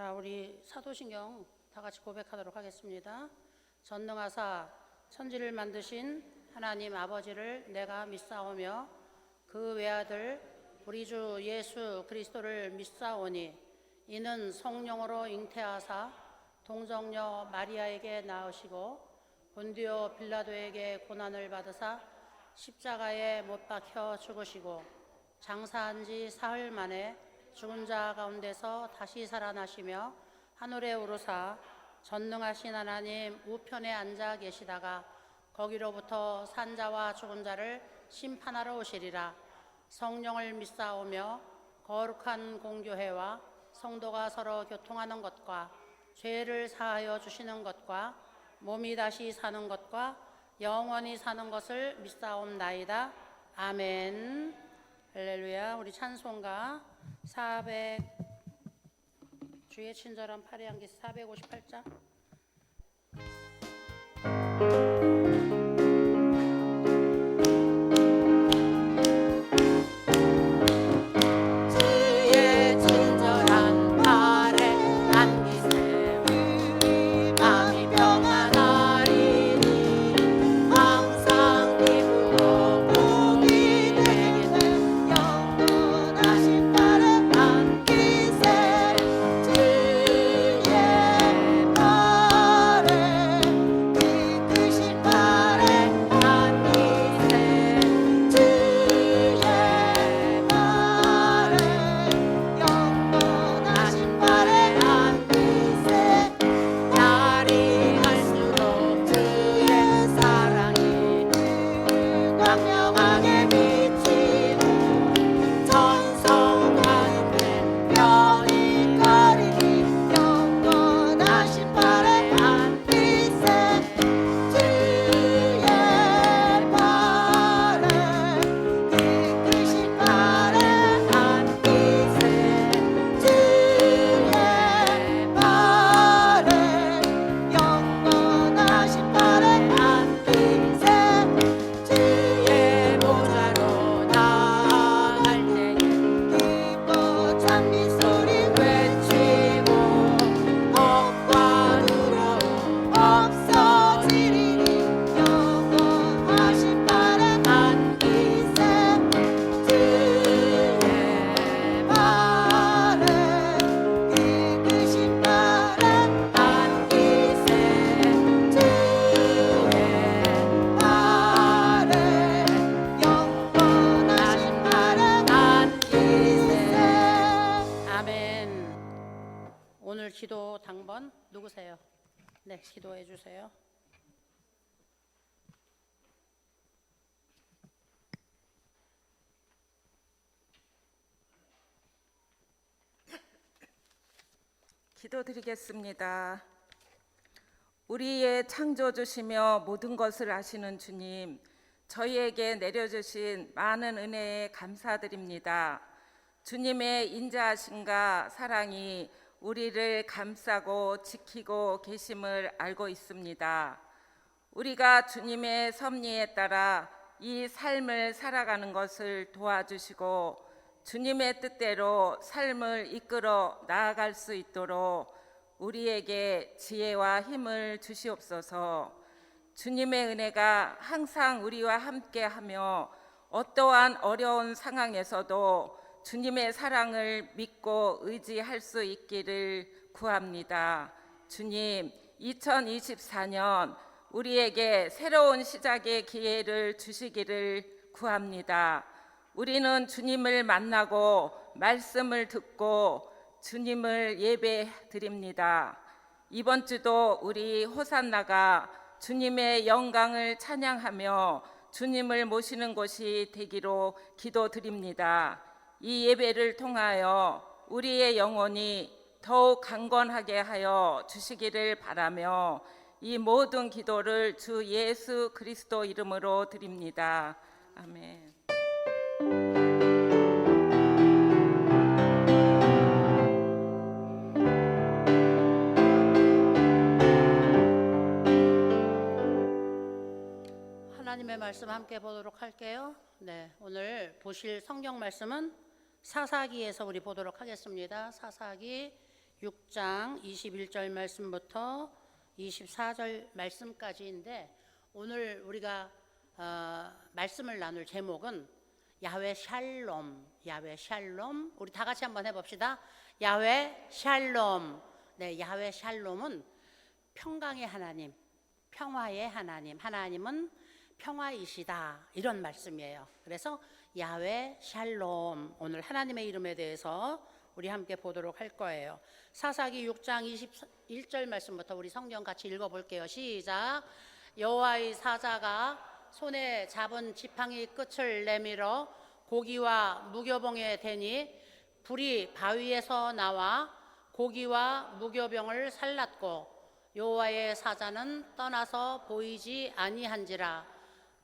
자, 우리 사도신경 다 같이 고백하도록 하겠습니다. 전능하사 천지를 만드신 하나님 아버지를 내가 믿사오며 그 외아들 우리 주 예수 그리스도를 믿사오니 이는 성령으로 잉태하사 동정녀 마리아에게 낳으시고 본디오 빌라도에게 고난을 받으사 십자가에 못 박혀 죽으시고 장사한 지 사흘 만에 죽은 자 가운데서 다시 살아나시며 하늘에 오르사 전능하신 하나님 우편에 앉아 계시다가 거기로부터 산 자와 죽은 자를 심판하러 오시리라. 성령을 믿사오며 거룩한 공교회와 성도가 서로 교통하는 것과 죄를 사하여 주시는 것과 몸이 다시 사는 것과 영원히 사는 것을 믿사옵나이다. 아멘. 할렐루야. 우리 찬송가 400 주의 친절한 팔의 향기 458장. 오늘 기도 당번 누구세요? 네, 기도해 주세요. 기도드리겠습니다. 우리의 창조주시며 모든 것을 아시는 주님, 저희에게 내려주신 많은 은혜에 감사드립니다. 주님의 인자하심과 사랑이 우리를 감싸고 지키고 계심을 알고 있습니다. 우리가 주님의 섭리에 따라 이 삶을 살아가는 것을 도와주시고 주님의 뜻대로 삶을 이끌어 나아갈 수 있도록 우리에게 지혜와 힘을 주시옵소서. 주님의 은혜가 항상 우리와 함께하며 어떠한 어려운 상황에서도 주님의 사랑을 믿고 의지할 수 있기를 구합니다. 주님, 2024년 우리에게 새로운 시작의 기회를 주시기를 구합니다. 우리는 주님을 만나고 말씀을 듣고 주님을 예배드립니다. 이번 주도 우리 호산나가 주님의 영광을 찬양하며 주님을 모시는 곳이 되기로 기도드립니다. 이 예배를 통하여 우리의 영혼이 더욱 강건하게 하여 주시기를 바라며 이 모든 기도를 주 예수 그리스도 이름으로 드립니다. 아멘. 하나님의 말씀 함께 보도록 할게요. 네, 오늘 보실 성경 말씀은 사사기에서 우리 보도록 하겠습니다. 사사기 6장 21절 말씀부터 24절 말씀까지인데 오늘 우리가 말씀을 나눌 제목은 야훼 샬롬, 야훼 샬롬. 우리 다 같이 한번 해봅시다. 야훼 샬롬. 네, 야훼 샬롬은 평강의 하나님, 평화의 하나님, 하나님은 평화이시다, 이런 말씀이에요. 그래서 야훼 샬롬, 오늘 하나님의 이름에 대해서 우리 함께 보도록 할 거예요. 사사기 6장 21절 말씀부터 우리 성경 같이 읽어볼게요. 시작. 여호와의 사자가 손에 잡은 지팡이 끝을 내밀어 고기와 무교병에 대니 불이 바위에서 나와 고기와 무교병을 살랐고 여호와의 사자는 떠나서 보이지 아니한지라.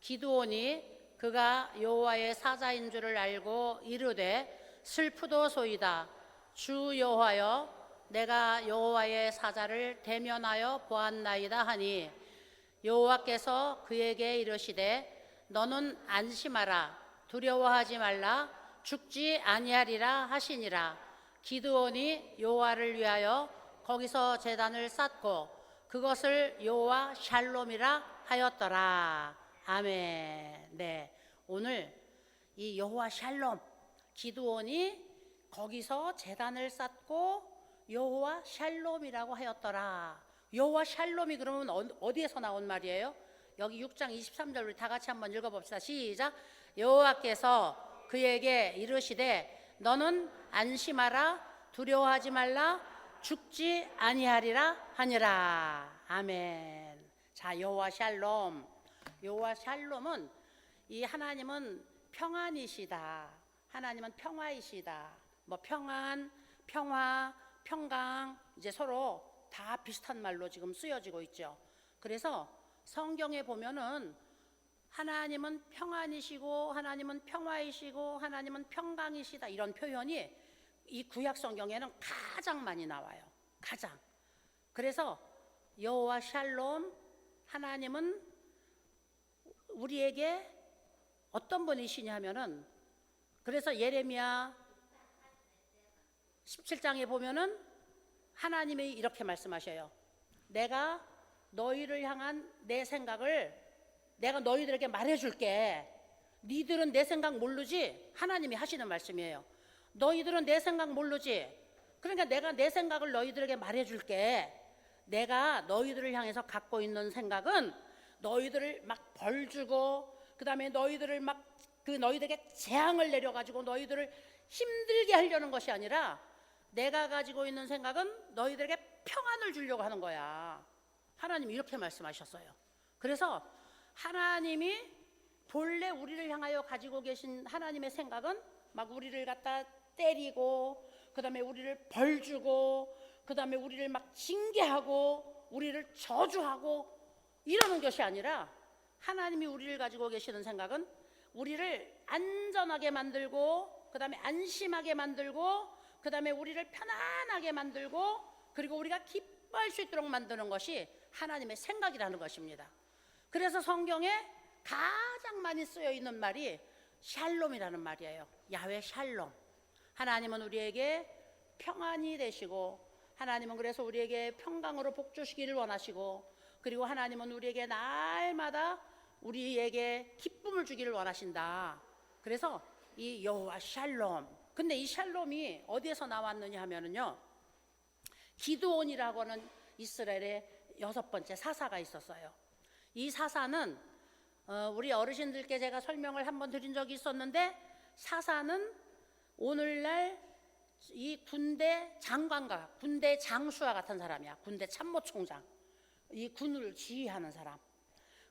기드온이 그가 여호와의 사자인 줄을 알고 이르되 슬프도소이다. 주 여호와여, 내가 여호와의 사자를 대면하여 보았나이다 하니 여호와께서 그에게 이르시되 너는 안심하라, 두려워하지 말라, 죽지 아니하리라 하시니라. 기드온이 여호와를 위하여 거기서 제단을 쌓고 그것을 여호와 샬롬이라 하였더라. 아멘. 네, 오늘 이 여호와 샬롬, 기드온이 거기서 제단을 쌓고 여호와 샬롬이라고 하였더라. 여호와 샬롬이 그러면 어디에서 나온 말이에요? 여기 6장 23절 우리 다 같이 한번 읽어봅시다. 시작. 여호와께서 그에게 이르시되 너는 안심하라, 두려워하지 말라, 죽지 아니하리라 하니라. 아멘. 자, 여호와 샬롬. 여호와 샬롬은 이 하나님은 평안이시다, 하나님은 평화이시다. 뭐 평안, 평화, 평강, 이제 서로 다 비슷한 말로 지금 쓰여지고 있죠. 그래서 성경에 보면은 하나님은 평안이시고 하나님은 평화이시고 하나님은 평강이시다, 이런 표현이 이 구약 성경에는 가장 많이 나와요. 가장. 그래서 여호와 샬롬, 하나님은 우리에게 어떤 분이시냐 하면은, 그래서 예레미야 17장에 보면은 하나님이 이렇게 말씀하셔요. 내가 너희를 향한 내 생각을 내가 너희들에게 말해줄게. 니들은 내 생각 모르지? 하나님이 하시는 말씀이에요. 너희들은 내 생각 모르지? 그러니까 내가 내 생각을 너희들에게 말해줄게. 내가 너희들을 향해서 갖고 있는 생각은 너희들을 막 벌주고, 그 다음에 너희들을 막 너희들에게 재앙을 내려가지고 너희들을 힘들게 하려는 것이 아니라 내가 가지고 있는 생각은 너희들에게 평안을 주려고 하는 거야. 하나님이 이렇게 말씀하셨어요. 그래서 하나님이 본래 우리를 향하여 가지고 계신 하나님의 생각은 막 우리를 갖다 때리고, 그 다음에 우리를 벌주고, 그 다음에 우리를 막 징계하고 우리를 저주하고 이러는 것이 아니라, 하나님이 우리를 가지고 계시는 생각은 우리를 안전하게 만들고, 그 다음에 안심하게 만들고, 그 다음에 우리를 편안하게 만들고, 그리고 우리가 기뻐할 수 있도록 만드는 것이 하나님의 생각이라는 것입니다. 그래서 성경에 가장 많이 쓰여 있는 말이 샬롬이라는 말이에요. 야훼 샬롬. 하나님은 우리에게 평안이 되시고, 하나님은 그래서 우리에게 평강으로 복 주시기를 원하시고, 그리고 하나님은 우리에게 날마다 우리에게 기쁨을 주기를 원하신다. 그래서 이 여호와 샬롬. 근데 이 샬롬이 어디에서 나왔느냐 하면은요, 기드온이라고 하는 이스라엘의 6번째 사사가 있었어요. 이 사사는 우리 어르신들께 제가 설명을 한번 드린 적이 있었는데, 사사는 오늘날 이 군대 장관과 군대 장수와 같은 사람이야. 군대 참모총장, 이 군을 지휘하는 사람.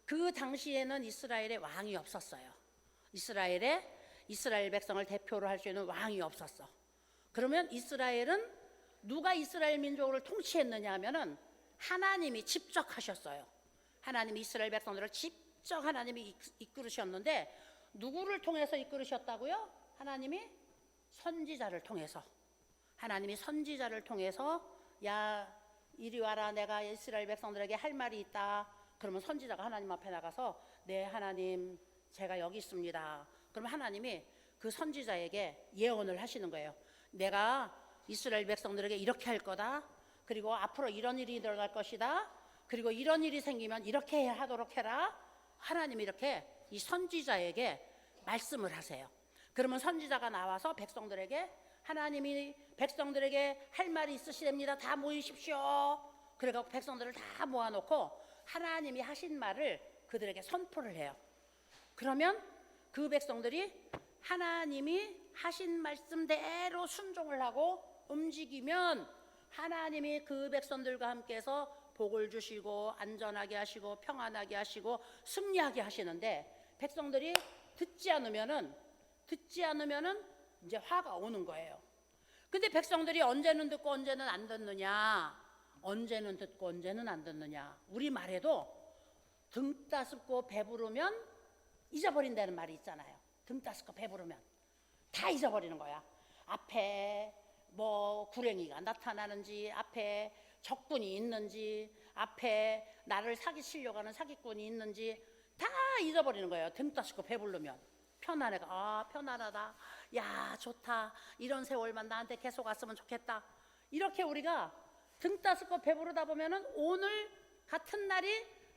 그 당시에는 이스라엘에 왕이 없었어요. 이스라엘 백성을 대표로 할 수 있는 왕이 없었어. 그러면 이스라엘은 누가 이스라엘 민족을 통치했느냐 하면은 하나님이 직접 하셨어요. 하나님이 이스라엘 백성들을 직접 하나님이 이끌으셨는데, 누구를 통해서 이끌으셨다고요? 하나님이 선지자를 통해서. 하나님이 선지자를 통해서, 야 이리 와라, 내가 이스라엘 백성들에게 할 말이 있다. 그러면 선지자가 하나님 앞에 나가서, 네 하나님 제가 여기 있습니다. 그러면 하나님이 그 선지자에게 예언을 하시는 거예요. 내가 이스라엘 백성들에게 이렇게 할 거다. 그리고 앞으로 이런 일이 일어날 것이다. 그리고 이런 일이 생기면 이렇게 하도록 해라. 하나님이 이렇게 이 선지자에게 말씀을 하세요. 그러면 선지자가 나와서 백성들에게 하나님이 백성들에게 할 말이 있으시답니다. 다 모이십시오. 그래서 백성들을 다 모아놓고 하나님이 하신 말을 그들에게 선포를 해요. 그러면 그 백성들이 하나님이 하신 말씀대로 순종을 하고 움직이면 하나님이 그 백성들과 함께해서 복을 주시고 안전하게 하시고 평안하게 하시고 승리하게 하시는데 백성들이 듣지 않으면은 이제 화가 오는 거예요. 근데 백성들이 언제는 듣고 언제는 안 듣느냐? 언제는 듣고 언제는 안 듣느냐? 우리 말에도 등 따숩고 배부르면 잊어버린다는 말이 있잖아요. 등 따숩고 배부르면 다 잊어버리는 거야. 앞에 뭐 구렁이가 나타나는지, 앞에 적군이 있는지, 앞에 나를 사기치려고 하는 사기꾼이 있는지 다 잊어버리는 거예요. 등 따숩고 배부르면. 편안해가 편안하다. 야 좋다. 이런 세월만 나한테 계속 왔으면 좋겠다. 이렇게 우리가 등 따숩고 배부르다 보면은 오늘 같은 날이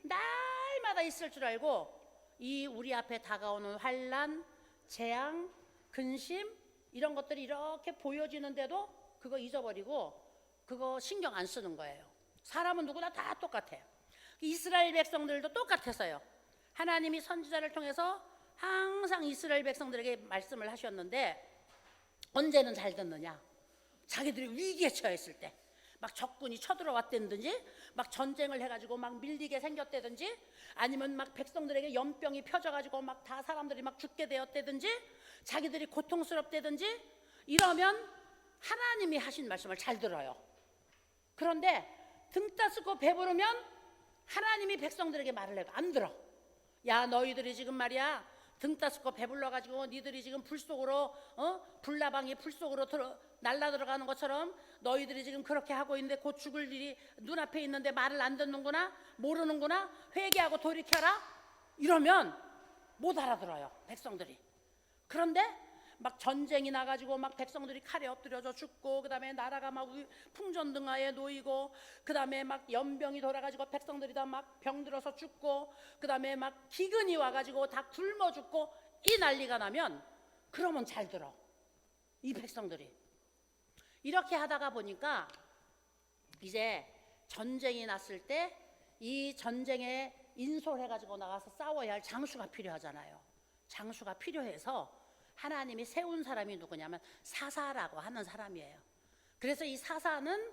날마다 있을 줄 알고 이 우리 앞에 다가오는 환난, 재앙, 근심 이런 것들이 이렇게 보여지는데도 그거 잊어버리고 그거 신경 안 쓰는 거예요. 사람은 누구나 다 똑같아요. 이스라엘 백성들도 똑같았어요. 하나님이 선지자를 통해서 항상 이스라엘 백성들에게 말씀을 하셨는데 언제는 잘 듣느냐? 자기들이 위기에 처했을 때, 막 적군이 쳐들어왔다든지, 막 전쟁을 해가지고 막 밀리게 생겼다든지, 아니면 막 백성들에게 연병이 펴져가지고 막 다 사람들이 막 죽게 되었다든지, 자기들이 고통스럽다든지 이러면 하나님이 하신 말씀을 잘 들어요. 그런데 등 따숩고 배부르면 하나님이 백성들에게 말을 해도 안 들어. 야 너희들이 지금 말이야 등 따숩고 배불러가지고 니들이 지금 불 속으로 불나방이 불 속으로 날라 들어가는 것처럼 너희들이 지금 그렇게 하고 있는데 곧 죽을 일이 눈앞에 있는데 말을 안 듣는구나, 모르는구나, 회개하고 돌이켜라 이러면 못 알아들어요 백성들이. 그런데 막 전쟁이 나가지고 막 백성들이 칼에 엎드려져 죽고, 그 다음에 나라가 막 풍전등화에 놓이고, 그 다음에 막 연병이 돌아가지고 백성들이 다 막 병들어서 죽고, 그 다음에 막 기근이 와가지고 다 굶어 죽고 이 난리가 나면 그러면 잘 들어 이 백성들이. 이렇게 하다가 보니까 이제 전쟁이 났을 때 이 전쟁에 인솔해가지고 나가서 싸워야 할 장수가 필요하잖아요. 장수가 필요해서 하나님이 세운 사람이 누구냐면 사사라고 하는 사람이에요. 그래서 이 사사는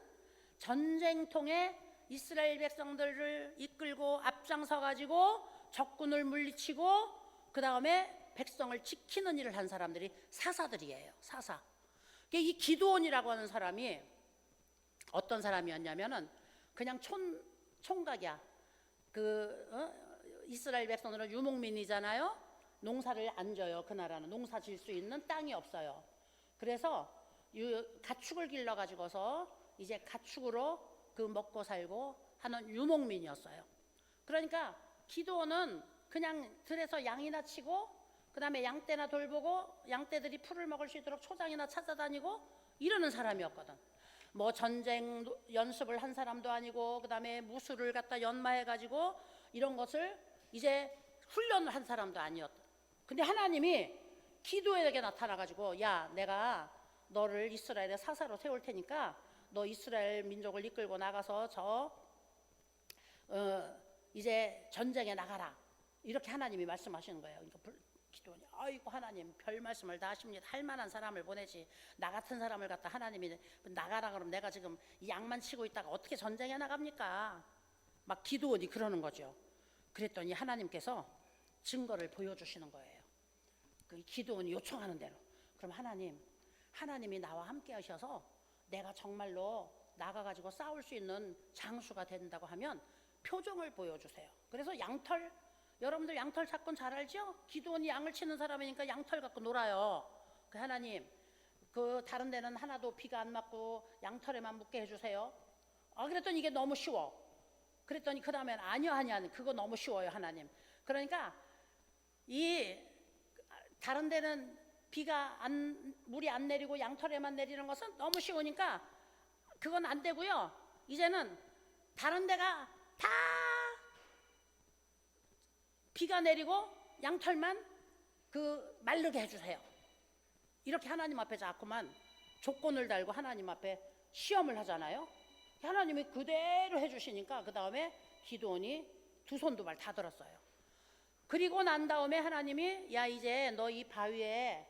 전쟁통에 이스라엘 백성들을 이끌고 앞장서 가지고 적군을 물리치고 그 다음에 백성을 지키는 일을 한 사람들이 사사들이에요. 사사. 이 기드온이라고 하는 사람이 어떤 사람이었냐면은 그냥 총각이야. 이스라엘 백성들은 유목민이잖아요. 농사를 안 져요. 그 나라는 농사 질 수 있는 땅이 없어요. 그래서 가축을 길러 가지고서 이제 가축으로 그 먹고 살고 하는 유목민이었어요. 그러니까 기드온은 그냥 들에서 양이나 치고 그 다음에 양떼나 돌보고 양떼들이 풀을 먹을 수 있도록 초장이나 찾아다니고 이러는 사람이었거든. 뭐 전쟁 연습을 한 사람도 아니고 그 다음에 무술을 갖다 연마해가지고 이런 것을 이제 훈련을 한 사람도 아니었다. 근데 하나님이 기드온에게 나타나가지고 야 내가 너를 이스라엘의 사사로 세울 테니까 너 이스라엘 민족을 이끌고 나가서 이제 전쟁에 나가라 이렇게 하나님이 말씀하시는 거예요. 그러니까 기드온이 아이고 하나님 별 말씀을 다 하십니다. 할 만한 사람을 보내지 나 같은 사람을 갖다 하나님이 나가라 그러면 내가 지금 이 양만 치고 있다가 어떻게 전쟁에 나갑니까? 막 기드온이 그러는 거죠. 그랬더니 하나님께서 증거를 보여주시는 거예요. 그 기드온이 요청하는 대로. 그럼 하나님이 나와 함께 하셔서 내가 정말로 나가가지고 싸울 수 있는 장수가 된다고 하면 표정을 보여주세요. 그래서 여러분들 양털 찾곤 잘 알죠? 기드온이 양을 치는 사람이니까 양털 갖고 놀아요. 그 하나님, 그 다른 데는 하나도 비가 안 맞고 양털에만 묻게 해주세요. 그랬더니 이게 너무 쉬워. 그랬더니 그 다음엔 아니요 그거 너무 쉬워요 하나님. 그러니까 이 다른 데는 물이 안 내리고 양털에만 내리는 것은 너무 쉬우니까 그건 안 되고요. 이제는 다른 데가 다 비가 내리고 양털만 마르게 해주세요. 이렇게 하나님 앞에 자꾸만 조건을 달고 하나님 앞에 시험을 하잖아요. 하나님이 그대로 해주시니까 그 다음에 기드온이 두 손 두 발 다 들었어요. 그리고 난 다음에 하나님이 야 이제 너 이 바위에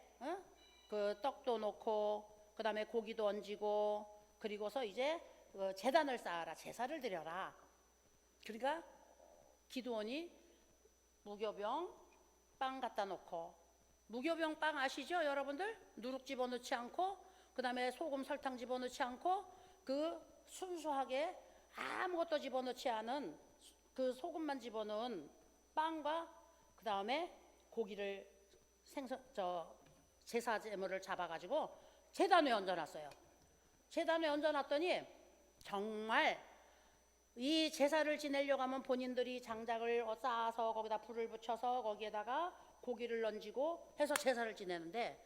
그 떡도 놓고 그 다음에 고기도 얹고 그리고서 이제 제단을 쌓아라, 제사를 드려라. 그러니까 기드온이 무교병 빵 갖다 놓고, 무교병 빵 아시죠 여러분들? 누룩 집어넣지 않고 그 다음에 소금 설탕 집어넣지 않고 그 순수하게 아무것도 집어넣지 않은 그 소금만 집어넣은 빵과 그 다음에 고기를 제사 제물을 잡아가지고 제단에 얹어놨어요. 제단에 얹어놨더니 정말 이 제사를 지내려고 하면 본인들이 장작을 쌓아서 거기다 불을 붙여서 거기에다가 고기를 얹고 해서 제사를 지내는데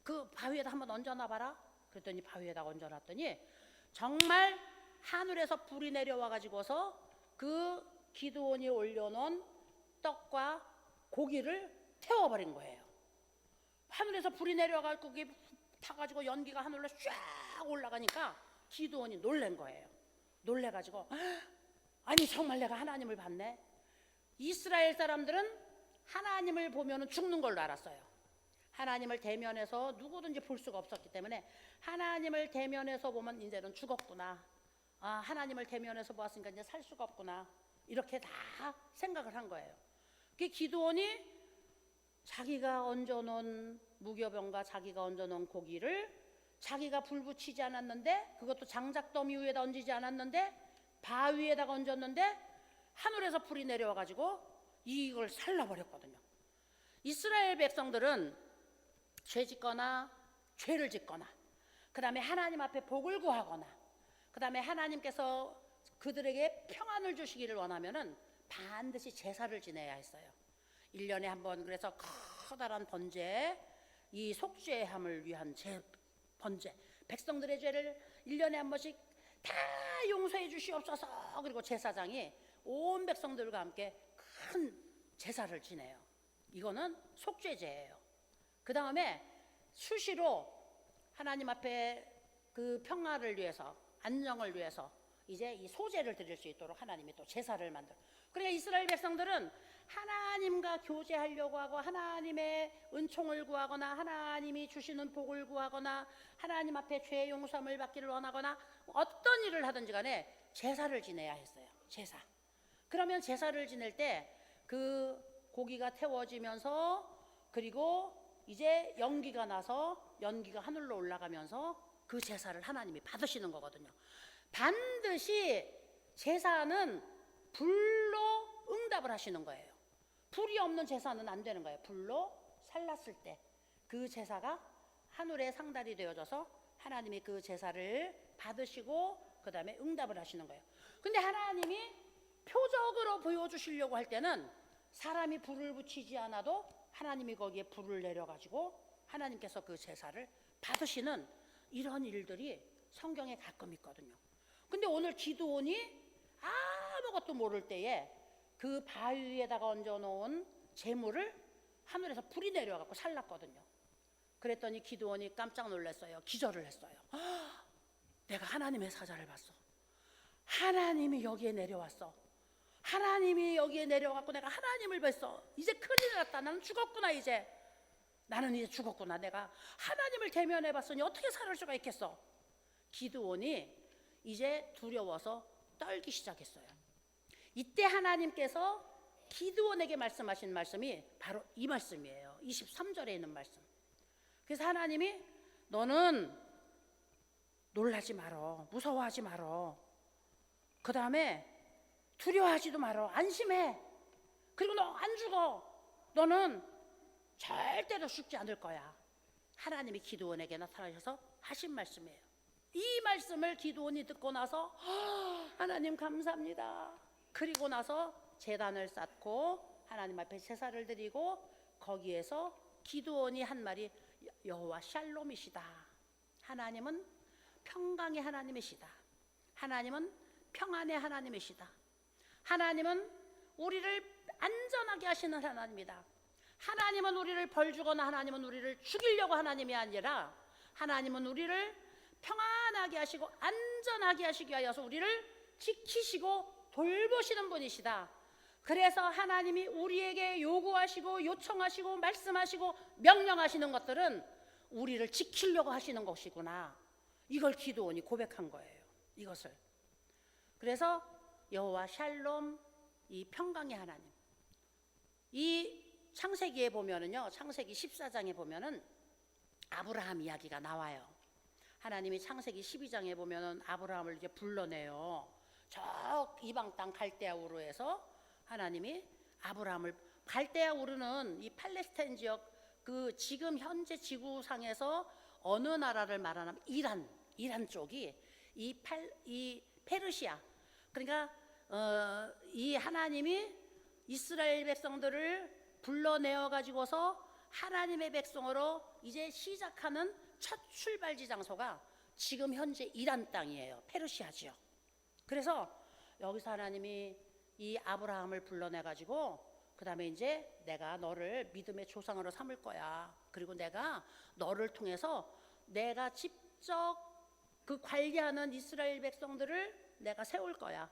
그 바위에다 한번 얹어놔봐라. 그랬더니 바위에다가 얹어놨더니 정말 하늘에서 불이 내려와 가지고서 그 기드온이 올려놓은 떡과 고기를 태워버린 거예요. 하늘에서 불이 내려와가지고 그게 타가지고 연기가 하늘로 쫙 올라가니까 기드온이 놀란 거예요. 놀래가지고 아니 정말 내가 하나님을 봤네. 이스라엘 사람들은 하나님을 보면은 죽는 걸로 알았어요. 하나님을 대면해서 누구든지 볼 수가 없었기 때문에 하나님을 대면해서 보면 이제는 죽었구나. 아, 하나님을 대면해서 보았으니까 이제 살 수가 없구나. 이렇게 다 생각을 한 거예요. 그 기드온이 자기가 얹어놓은 무교병과 자기가 얹어놓은 고기를 자기가 불 붙이지 않았는데, 그것도 장작더미 위에다 얹지 않았는데 바위에다가 얹었는데 하늘에서 불이 내려와가지고 이걸 살라버렸거든요. 이스라엘 백성들은 죄 짓거나 죄를 짓거나 그 다음에 하나님 앞에 복을 구하거나 그 다음에 하나님께서 그들에게 평안을 주시기를 원하면은 반드시 제사를 지내야 했어요. 1년에 한 번, 그래서 커다란 번제, 이 속죄함을 위한 번제, 백성들의 죄를 1년에 한 번씩 다 용서해 주시옵소서. 그리고 제사장이 온 백성들과 함께 큰 제사를 지내요. 이거는 속죄제예요. 그 다음에 수시로 하나님 앞에 그 평화를 위해서, 안녕을 위해서 이제 이 소제를 드릴 수 있도록 하나님이 또 제사를 만들어. 그러니까 이스라엘 백성들은 하나님과 교제하려고 하고 하나님의 은총을 구하거나 하나님이 주시는 복을 구하거나 하나님 앞에 죄 용서함을 받기를 원하거나 어떤 일을 하든지 간에 제사를 지내야 했어요. 제사. 그러면 제사를 지낼 때 그 고기가 태워지면서 그리고 이제 연기가 나서 연기가 하늘로 올라가면서 그 제사를 하나님이 받으시는 거거든요. 반드시 제사는 불로 응답을 하시는 거예요. 불이 없는 제사는 안 되는 거예요. 불로 살랐을 때 그 제사가 하늘에 상달이 되어져서 하나님이 그 제사를 받으시고 그 다음에 응답을 하시는 거예요. 근데 하나님이 표적으로 보여주시려고 할 때는 사람이 불을 붙이지 않아도 하나님이 거기에 불을 내려가지고 하나님께서 그 제사를 받으시는 이런 일들이 성경에 가끔 있거든요. 근데 오늘 기드온이 아무것도 모를 때에 그 바위 위에다가 얹어놓은 재물을 하늘에서 불이 내려와갖고 살랐거든요. 그랬더니 기드온이 깜짝 놀랐어요. 기절을 했어요. 내가 하나님의 사자를 봤어. 하나님이 여기에 내려왔어. 하나님이 여기에 내려와갖고 내가 하나님을 뵀어. 이제 큰일 났다. 나는 죽었구나. 이제 나는 이제 죽었구나. 내가 하나님을 대면해봤으니 어떻게 살을 수가 있겠어. 기드온이 이제 두려워서 떨기 시작했어요. 이때 하나님께서 기드온에게 말씀하신 말씀이 바로 이 말씀이에요. 23절에 있는 말씀. 그래서 하나님이 너는 놀라지 말어. 무서워하지 말어. 그 다음에 두려워하지도 말어. 안심해. 그리고 너 안 죽어. 너는 절대로 죽지 않을 거야. 하나님이 기드온에게 나타나셔서 하신 말씀이에요. 이 말씀을 기드온이 듣고 나서 하나님 감사합니다. 그리고 나서 제단을 쌓고 하나님 앞에 제사를 드리고 거기에서 기드온이 한 말이 여호와 샬롬이시다. 하나님은 평강의 하나님이시다. 하나님은 평안의 하나님이시다. 하나님은 우리를 안전하게 하시는 하나님이다. 하나님은 우리를 벌주거나 하나님은 우리를 죽이려고 하나님이 아니라 하나님은 우리를 평안하게 하시고 안전하게 하시기 위하여서 우리를 지키시고 돌보시는 분이시다. 그래서 하나님이 우리에게 요구하시고 요청하시고 말씀하시고 명령하시는 것들은 우리를 지키려고 하시는 것이구나. 이걸 기도원이 고백한 거예요. 이것을. 그래서 여호와 샬롬, 이 평강의 하나님. 이 창세기에 보면은요, 창세기 14장에 보면은 아브라함 이야기가 나와요. 하나님이 창세기 12장에 보면은 아브라함을 이렇게 불러내요. 저 이방 땅 갈대아 우르에서 하나님이 아브라함을, 갈대아 우르는 이 팔레스타인 지역, 그 지금 현재 지구상에서 어느 나라를 말하냐면 이란 쪽이 이 페르시아, 그러니까 이 하나님이 이스라엘 백성들을 불러내어 가지고서 하나님의 백성으로 이제 시작하는 첫 출발지 장소가 지금 현재 이란 땅이에요. 페르시아 지역. 그래서 여기서 하나님이 이 아브라함을 불러내 가지고 그 다음에 이제 내가 너를 믿음의 조상으로 삼을 거야. 그리고 내가 너를 통해서 내가 직접 그 관리하는 이스라엘 백성들을 내가 세울 거야.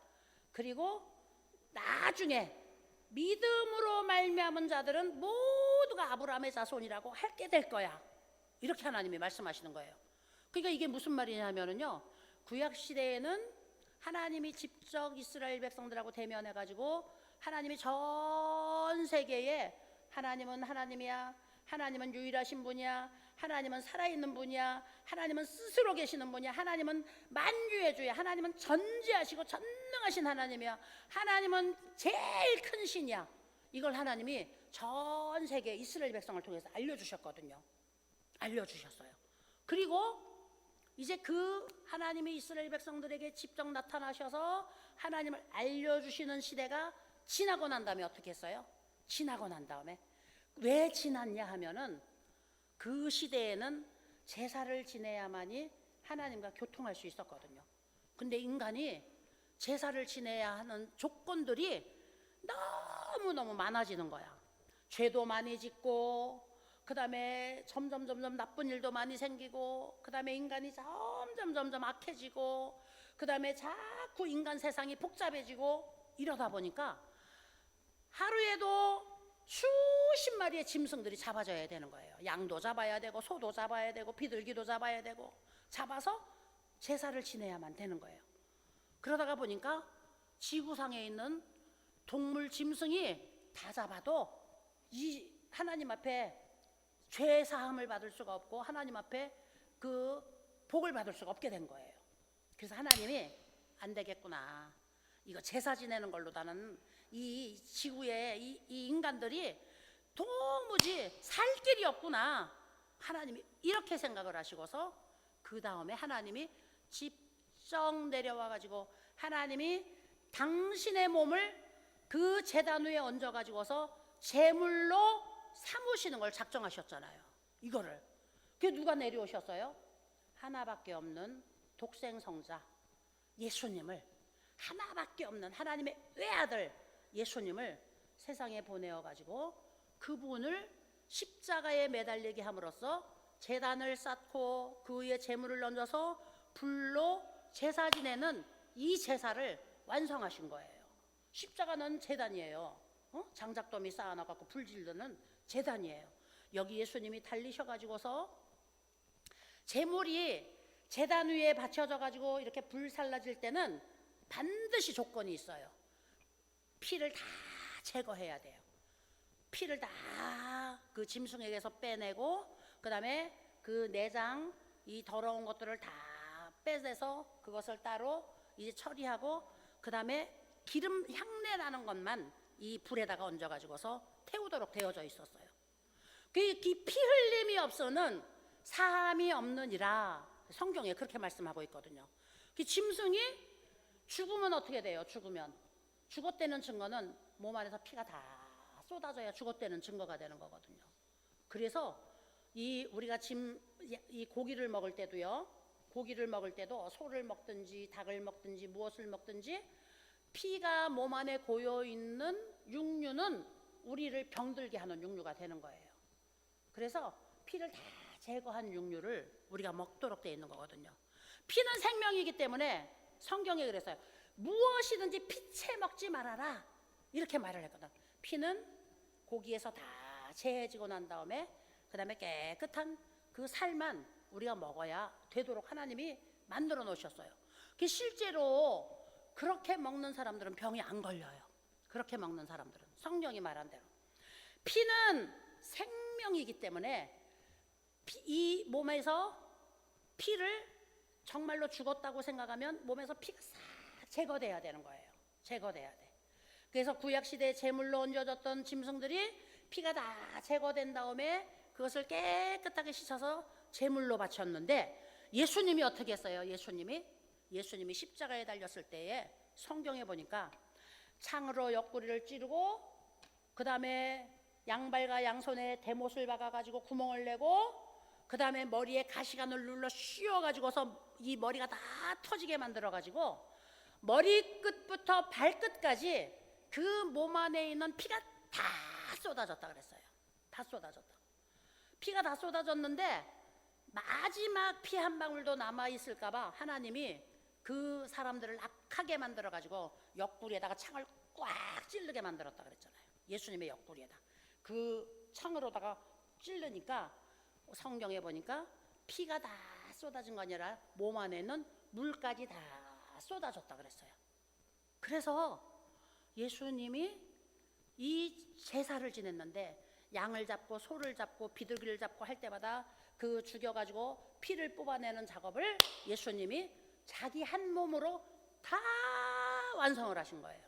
그리고 나중에 믿음으로 말미암은 자들은 모두가 아브라함의 자손이라고 하게 될 거야. 이렇게 하나님이 말씀하시는 거예요. 그러니까 이게 무슨 말이냐면요, 구약 시대에는 하나님이 직접 이스라엘 백성들하고 대면해 가지고 하나님이 전 세계에 하나님은 하나님이야, 하나님은 유일하신 분이야, 하나님은 살아있는 분이야, 하나님은 스스로 계시는 분이야, 하나님은 만유의 주야, 하나님은 전지하시고 전능하신 하나님이야, 하나님은 제일 큰 신이야. 이걸 하나님이 전 세계 이스라엘 백성을 통해서 알려주셨거든요. 알려주셨어요. 그리고 이제 그 하나님이 이스라엘 백성들에게 직접 나타나셔서 하나님을 알려주시는 시대가 지나고 난 다음에 어떻게 했어요? 지나고 난 다음에 왜 지났냐 하면은 그 시대에는 제사를 지내야만이 하나님과 교통할 수 있었거든요. 근데 인간이 제사를 지내야 하는 조건들이 너무너무 많아지는 거야. 죄도 많이 짓고, 그 다음에 점점 나쁜 일도 많이 생기고, 그 다음에 인간이 점점 악해지고, 그 다음에 자꾸 인간 세상이 복잡해지고, 이러다 보니까 하루에도 수십 마리의 짐승들이 잡아져야 되는 거예요. 양도 잡아야 되고, 소도 잡아야 되고, 비둘기도 잡아야 되고, 잡아서 제사를 지내야만 되는 거예요. 그러다가 보니까 지구상에 있는 동물 짐승이 다 잡아도 이 하나님 앞에 죄 사함을 받을 수가 없고 하나님 앞에 그 복을 받을 수가 없게 된 거예요. 그래서 하나님이 안 되겠구나, 이거 제사 지내는 걸로다는 이 지구에 이 인간들이 도무지 살 길이 없구나, 하나님이 이렇게 생각을 하시고서 그 다음에 하나님이 직접 내려와 가지고 하나님이 당신의 몸을 그 제단 위에 얹어 가지고서 제물로 삼으시는 걸 작정하셨잖아요. 이거를. 그게 누가 내려오셨어요? 하나밖에 없는 독생 성자 예수님을, 하나밖에 없는 하나님의 외아들 예수님을 세상에 보내어 가지고 그분을 십자가에 매달리게 함으로써 제단을 쌓고 그 위에 제물을 얹어서 불로 제사 지내는 이 제사를 완성하신 거예요. 십자가는 제단이에요. 장작더미 쌓아놔갖고 불 지르는 제단이에요. 여기 예수님이 달리셔가지고서 제물이 제단 위에 받쳐져가지고 이렇게 불살라질 때는 반드시 조건이 있어요. 피를 다 제거해야 돼요. 피를 다 그 짐승에게서 빼내고, 그 다음에 그 내장, 이 더러운 것들을 다 빼내서 그것을 따로 이제 처리하고, 그 다음에 기름 향내나는 것만 이 불에다가 얹어가지고서 태우도록 되어져 있었어요. 그 피 흘림이 없어는 사함이 없느니라 성경에 그렇게 말씀하고 있거든요. 그 짐승이 죽으면 어떻게 돼요? 죽었다는 증거는 몸 안에서 피가 다 쏟아져야 죽었다는 증거가 되는 거거든요. 그래서 이 우리가 이 고기를 먹을 때도요. 고기를 먹을 때도 소를 먹든지 닭을 먹든지 무엇을 먹든지 피가 몸 안에 고여 있는 육류는 우리를 병들게 하는 육류가 되는 거예요. 그래서 피를 다 제거한 육류를 우리가 먹도록 되어 있는 거거든요. 피는 생명이기 때문에 성경에 그랬어요. 무엇이든지 피채 먹지 말아라 이렇게 말을 했거든. 피는 고기에서 다 제해지고 난 다음에 그 다음에 깨끗한 그 살만 우리가 먹어야 되도록 하나님이 만들어 놓으셨어요. 실제로 그렇게 먹는 사람들은 병이 안 걸려요. 그렇게 먹는 사람들은 성경이 말한 대로 피는 생명이기 때문에 이 몸에서 피를 정말로 죽었다고 생각하면 몸에서 피가 싹 제거돼야 되는 거예요. 제거돼야 돼. 그래서 구약시대에 제물로 얹어졌던 짐승들이 피가 다 제거된 다음에 그것을 깨끗하게 씻어서 제물로 바쳤는데 예수님이 어떻게 했어요? 예수님이 십자가에 달렸을 때에 성경에 보니까 창으로 옆구리를 찌르고 그 다음에 양발과 양손에 대못을 박아가지고 구멍을 내고 그 다음에 머리에 가시관을 눌러 씌워가지고서 이 머리가 다 터지게 만들어가지고 머리끝부터 발끝까지 그 몸 안에 있는 피가 다 쏟아졌다 그랬어요. 다 쏟아졌다. 피가 다 쏟아졌는데 마지막 피 한 방울도 남아있을까봐 하나님이 그 사람들을 악하게 만들어가지고 옆구리에다가 창을 꽉 찌르게 만들었다 그랬잖아요. 예수님의 옆구리에다 그 창으로다가 찌르니까 성경에 보니까 피가 다 쏟아진 거 아니라 몸 안에는 물까지 다 쏟아졌다 그랬어요. 그래서 예수님이 이 제사를 지냈는데 양을 잡고 소를 잡고 비둘기를 잡고 할 때마다 그 죽여가지고 피를 뽑아내는 작업을 예수님이 자기 한 몸으로 다 완성을 하신 거예요.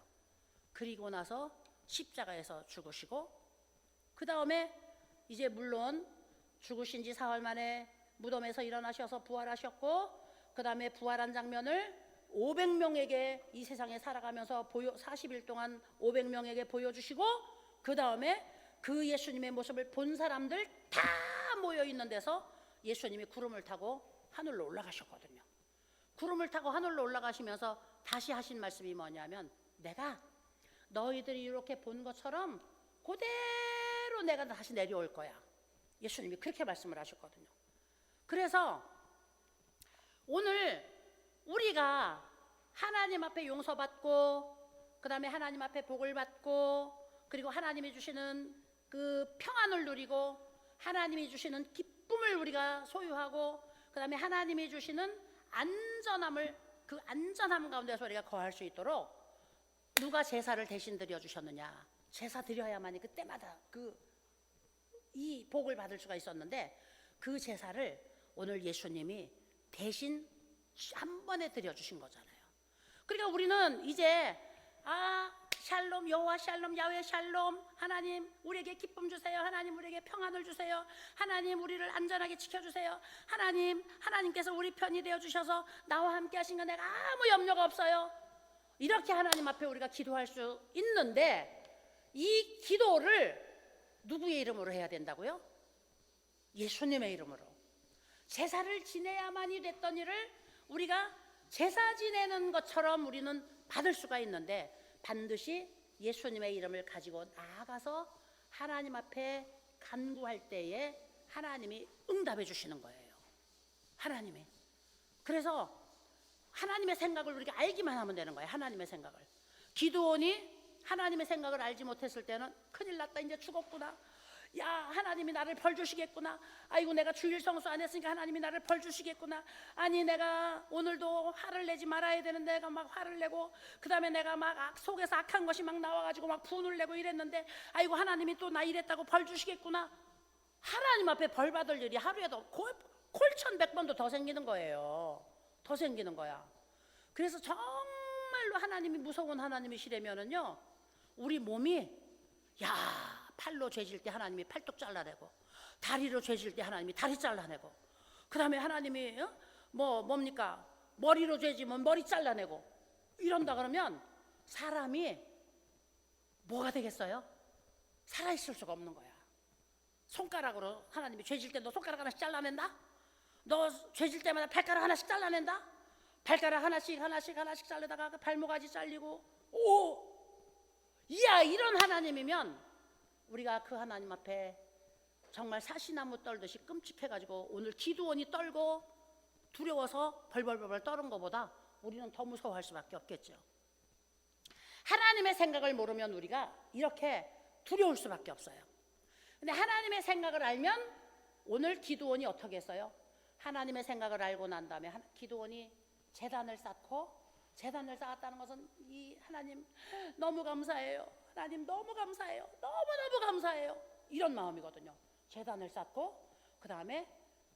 그리고 나서 십자가에서 죽으시고 그 다음에 이제 물론 죽으신 지 사흘 만에 무덤에서 일어나셔서 부활하셨고 그 다음에 부활한 장면을 500명에게 이 세상에 살아가면서 40일 동안 500명에게 보여주시고 그 다음에 그 예수님의 모습을 본 사람들 다 모여있는 데서 예수님이 구름을 타고 하늘로 올라가셨거든요. 구름을 타고 하늘로 올라가시면서 다시 하신 말씀이 뭐냐면 내가 너희들이 이렇게 본 것처럼 그대로 내가 다시 내려올 거야. 예수님이 그렇게 말씀을 하셨거든요. 그래서 오늘 우리가 하나님 앞에 용서받고 그 다음에 하나님 앞에 복을 받고 그리고 하나님이 주시는 그 평안을 누리고 하나님이 주시는 기쁨을 우리가 소유하고 그 다음에 하나님이 주시는 안전함을 그 안전함 가운데서 우리가 거할 수 있도록 누가 제사를 대신 드려주셨느냐. 제사 드려야만이 그때마다 이 복을 받을 수가 있었는데 그 제사를 오늘 예수님이 대신 한 번에 드려주신 거잖아요. 그러니까 우리는 이제 샬롬 여호와 샬롬 야훼 샬롬 하나님 우리에게 기쁨 주세요. 하나님 우리에게 평안을 주세요. 하나님 우리를 안전하게 지켜주세요. 하나님께서 우리 편이 되어주셔서 나와 함께 하신 건 내가 아무 염려가 없어요. 이렇게 하나님 앞에 우리가 기도할 수 있는데 이 기도를 누구의 이름으로 해야 된다고요? 예수님의 이름으로. 제사를 지내야만이 됐던 일을 우리가 제사 지내는 것처럼 우리는 받을 수가 있는데 반드시 예수님의 이름을 가지고 나아가서 하나님 앞에 간구할 때에 하나님이 응답해 주시는 거예요. 하나님이. 그래서 하나님의 생각을 우리가 알기만 하면 되는 거예요. 하나님의 생각을. 기드온이 하나님의 생각을 알지 못했을 때는 큰일 났다 이제 죽었구나. 야 하나님이 나를 벌 주시겠구나. 아이고 내가 주일 성수 안 했으니까 하나님이 나를 벌 주시겠구나. 아니 내가 오늘도 화를 내지 말아야 되는데 내가 막 화를 내고 그 다음에 내가 막 속에서 악한 것이 막 나와가지고 막 분을 내고 이랬는데 아이고 하나님이 또 나 이랬다고 벌 주시겠구나. 하나님 앞에 벌 받을 일이 하루에도 콜천백번도 더 생기는 거예요. 더 생기는 거야. 그래서 정말로 하나님이 무서운 하나님이시라면은요 우리 몸이 팔로 죄질 때 하나님이 팔뚝 잘라내고 다리로 죄질 때 하나님이 다리 잘라내고 그 다음에 하나님이 뭡니까 머리로 죄지면 머리 잘라내고 이런다 그러면 사람이 뭐가 되겠어요? 살아있을 수가 없는 거야. 손가락으로 하나님이 죄질 때 너 손가락 하나씩 잘라낸다? 너 죄질 때마다 발가락 하나씩 잘라낸다? 발가락 하나씩 자르다가 그 발모가지 잘리고, 오! 이야, 이런 하나님이면 우리가 그 하나님 앞에 정말 사시나무 떨듯이 끔찍해가지고 오늘 기드온이 떨고 두려워서 벌벌벌 떠는 것보다 우리는 더 무서워할 수밖에 없겠죠. 하나님의 생각을 모르면 우리가 이렇게 두려울 수밖에 없어요. 근데 하나님의 생각을 알면 오늘 기드온이 어떻게 했어요? 하나님의 생각을 알고 난 다음에 기드온이 제단을 쌓았다는 것은 이 하나님 너무 감사해요. 하나님 너무 감사해요. 너무너무 감사해요. 이런 마음이거든요. 제단을 쌓고 그 다음에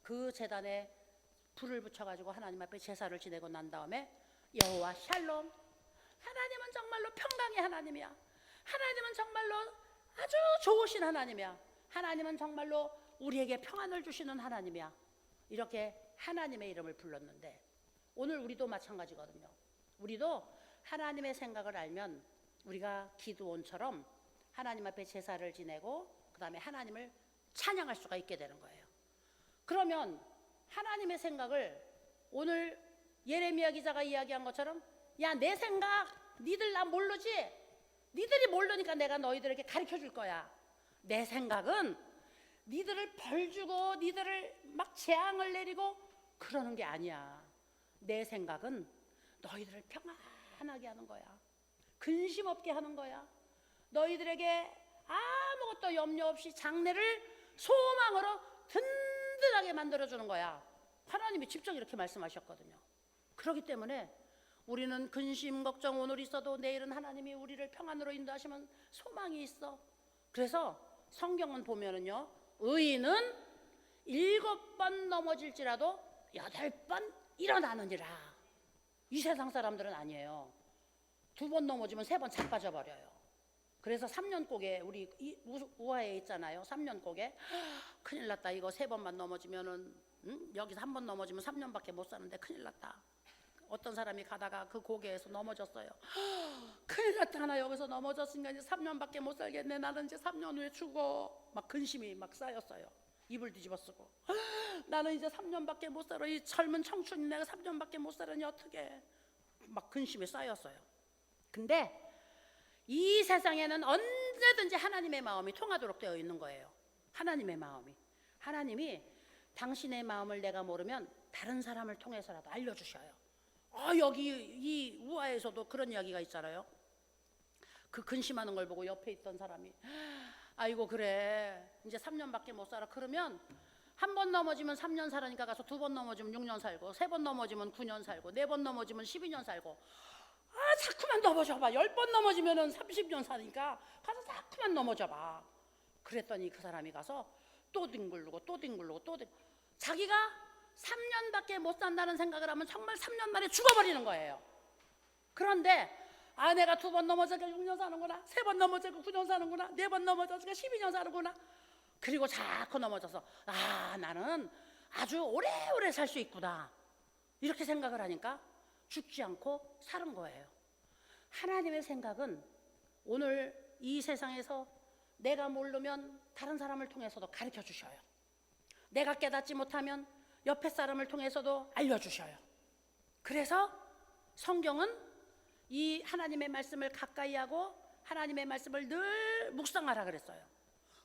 그 제단에 불을 붙여가지고 하나님 앞에 제사를 지내고 난 다음에 여호와 샬롬, 하나님은 정말로 평강의 하나님이야. 하나님은 정말로 아주 좋으신 하나님이야. 하나님은 정말로 우리에게 평안을 주시는 하나님이야. 이렇게 하나님의 이름을 불렀는데 오늘 우리도 마찬가지거든요. 우리도 하나님의 생각을 알면 우리가 기드온처럼 하나님 앞에 제사를 지내고 그 다음에 하나님을 찬양할 수가 있게 되는 거예요. 그러면 하나님의 생각을 오늘 예레미야 기자가 이야기한 것처럼, 야, 내 생각 니들 나 모르지? 니들이 모르니까 내가 너희들에게 가르쳐 줄 거야. 내 생각은 니들을 벌 주고 니들을 막 재앙을 내리고 그러는 게 아니야. 내 생각은 너희들을 평안하게 하는 거야. 근심 없게 하는 거야. 너희들에게 아무것도 염려 없이 장래를 소망으로 든든하게 만들어주는 거야. 하나님이 직접 이렇게 말씀하셨거든요. 그렇기 때문에 우리는 근심 걱정 오늘 있어도 내일은 하나님이 우리를 평안으로 인도하시면 소망이 있어. 그래서 성경은 보면은요, 의인은 7번 넘어질지라도 8번 일어나느니라. 이 세상 사람들은 아니에요. 2번 넘어지면 3번 자빠져버려요. 그래서 3년곡에 우리 우하에 있잖아요. 3년곡에 큰일 났다. 이거 3번만 넘어지면은 여기서 1번 넘어지면 3년밖에 못 사는데 큰일 났다. 어떤 사람이 가다가 그 고개에서 넘어졌어요. 큰일 났다. 나 여기서 넘어졌으니까 이제 3년밖에 못 살겠네. 나는 이제 3년 후에 죽어. 막 근심이 막 쌓였어요. 이불 뒤집어 쓰고 나는 이제 3년밖에 못 살아. 이 젊은 청춘이 내가 3년밖에 못 살으니 어떡해. 막 근심이 쌓였어요. 근데 이 세상에는 언제든지 하나님의 마음이 통하도록 되어 있는 거예요. 하나님의 마음이. 하나님이 당신의 마음을 내가 모르면 다른 사람을 통해서라도 알려주셔요. 여기 이 우화에서도 그런 이야기가 있잖아요. 그 근심하는 걸 보고 옆에 있던 사람이 아이고 그래 이제 3년밖에 못 살아. 그러면 1번 넘어지면 3년 살으니까 가서 2번 넘어지면 6년 살고 3번 넘어지면 9년 살고 4번 넘어지면 12년 살고 자꾸만 넘어져봐. 10번 넘어지면 30년 사니까 가서 자꾸만 넘어져봐. 그랬더니 그 사람이 가서 또 뒹굴르고 자기가 3년밖에 못 산다는 생각을 하면 정말 3년 만에 죽어버리는 거예요. 그런데 내가 2번 넘어져서 6년 사는구나, 3번 넘어져서 9년 사는구나, 4번 넘어져서 12년 사는구나. 그리고 자꾸 넘어져서 나는 아주 오래오래 살 수 있구나 이렇게 생각을 하니까 죽지 않고 사는 거예요. 하나님의 생각은 오늘 이 세상에서 내가 모르면 다른 사람을 통해서도 가르쳐 주셔요. 내가 깨닫지 못하면 옆에 사람을 통해서도 알려주셔요. 그래서 성경은 이 하나님의 말씀을 가까이 하고 하나님의 말씀을 늘 묵상하라 그랬어요.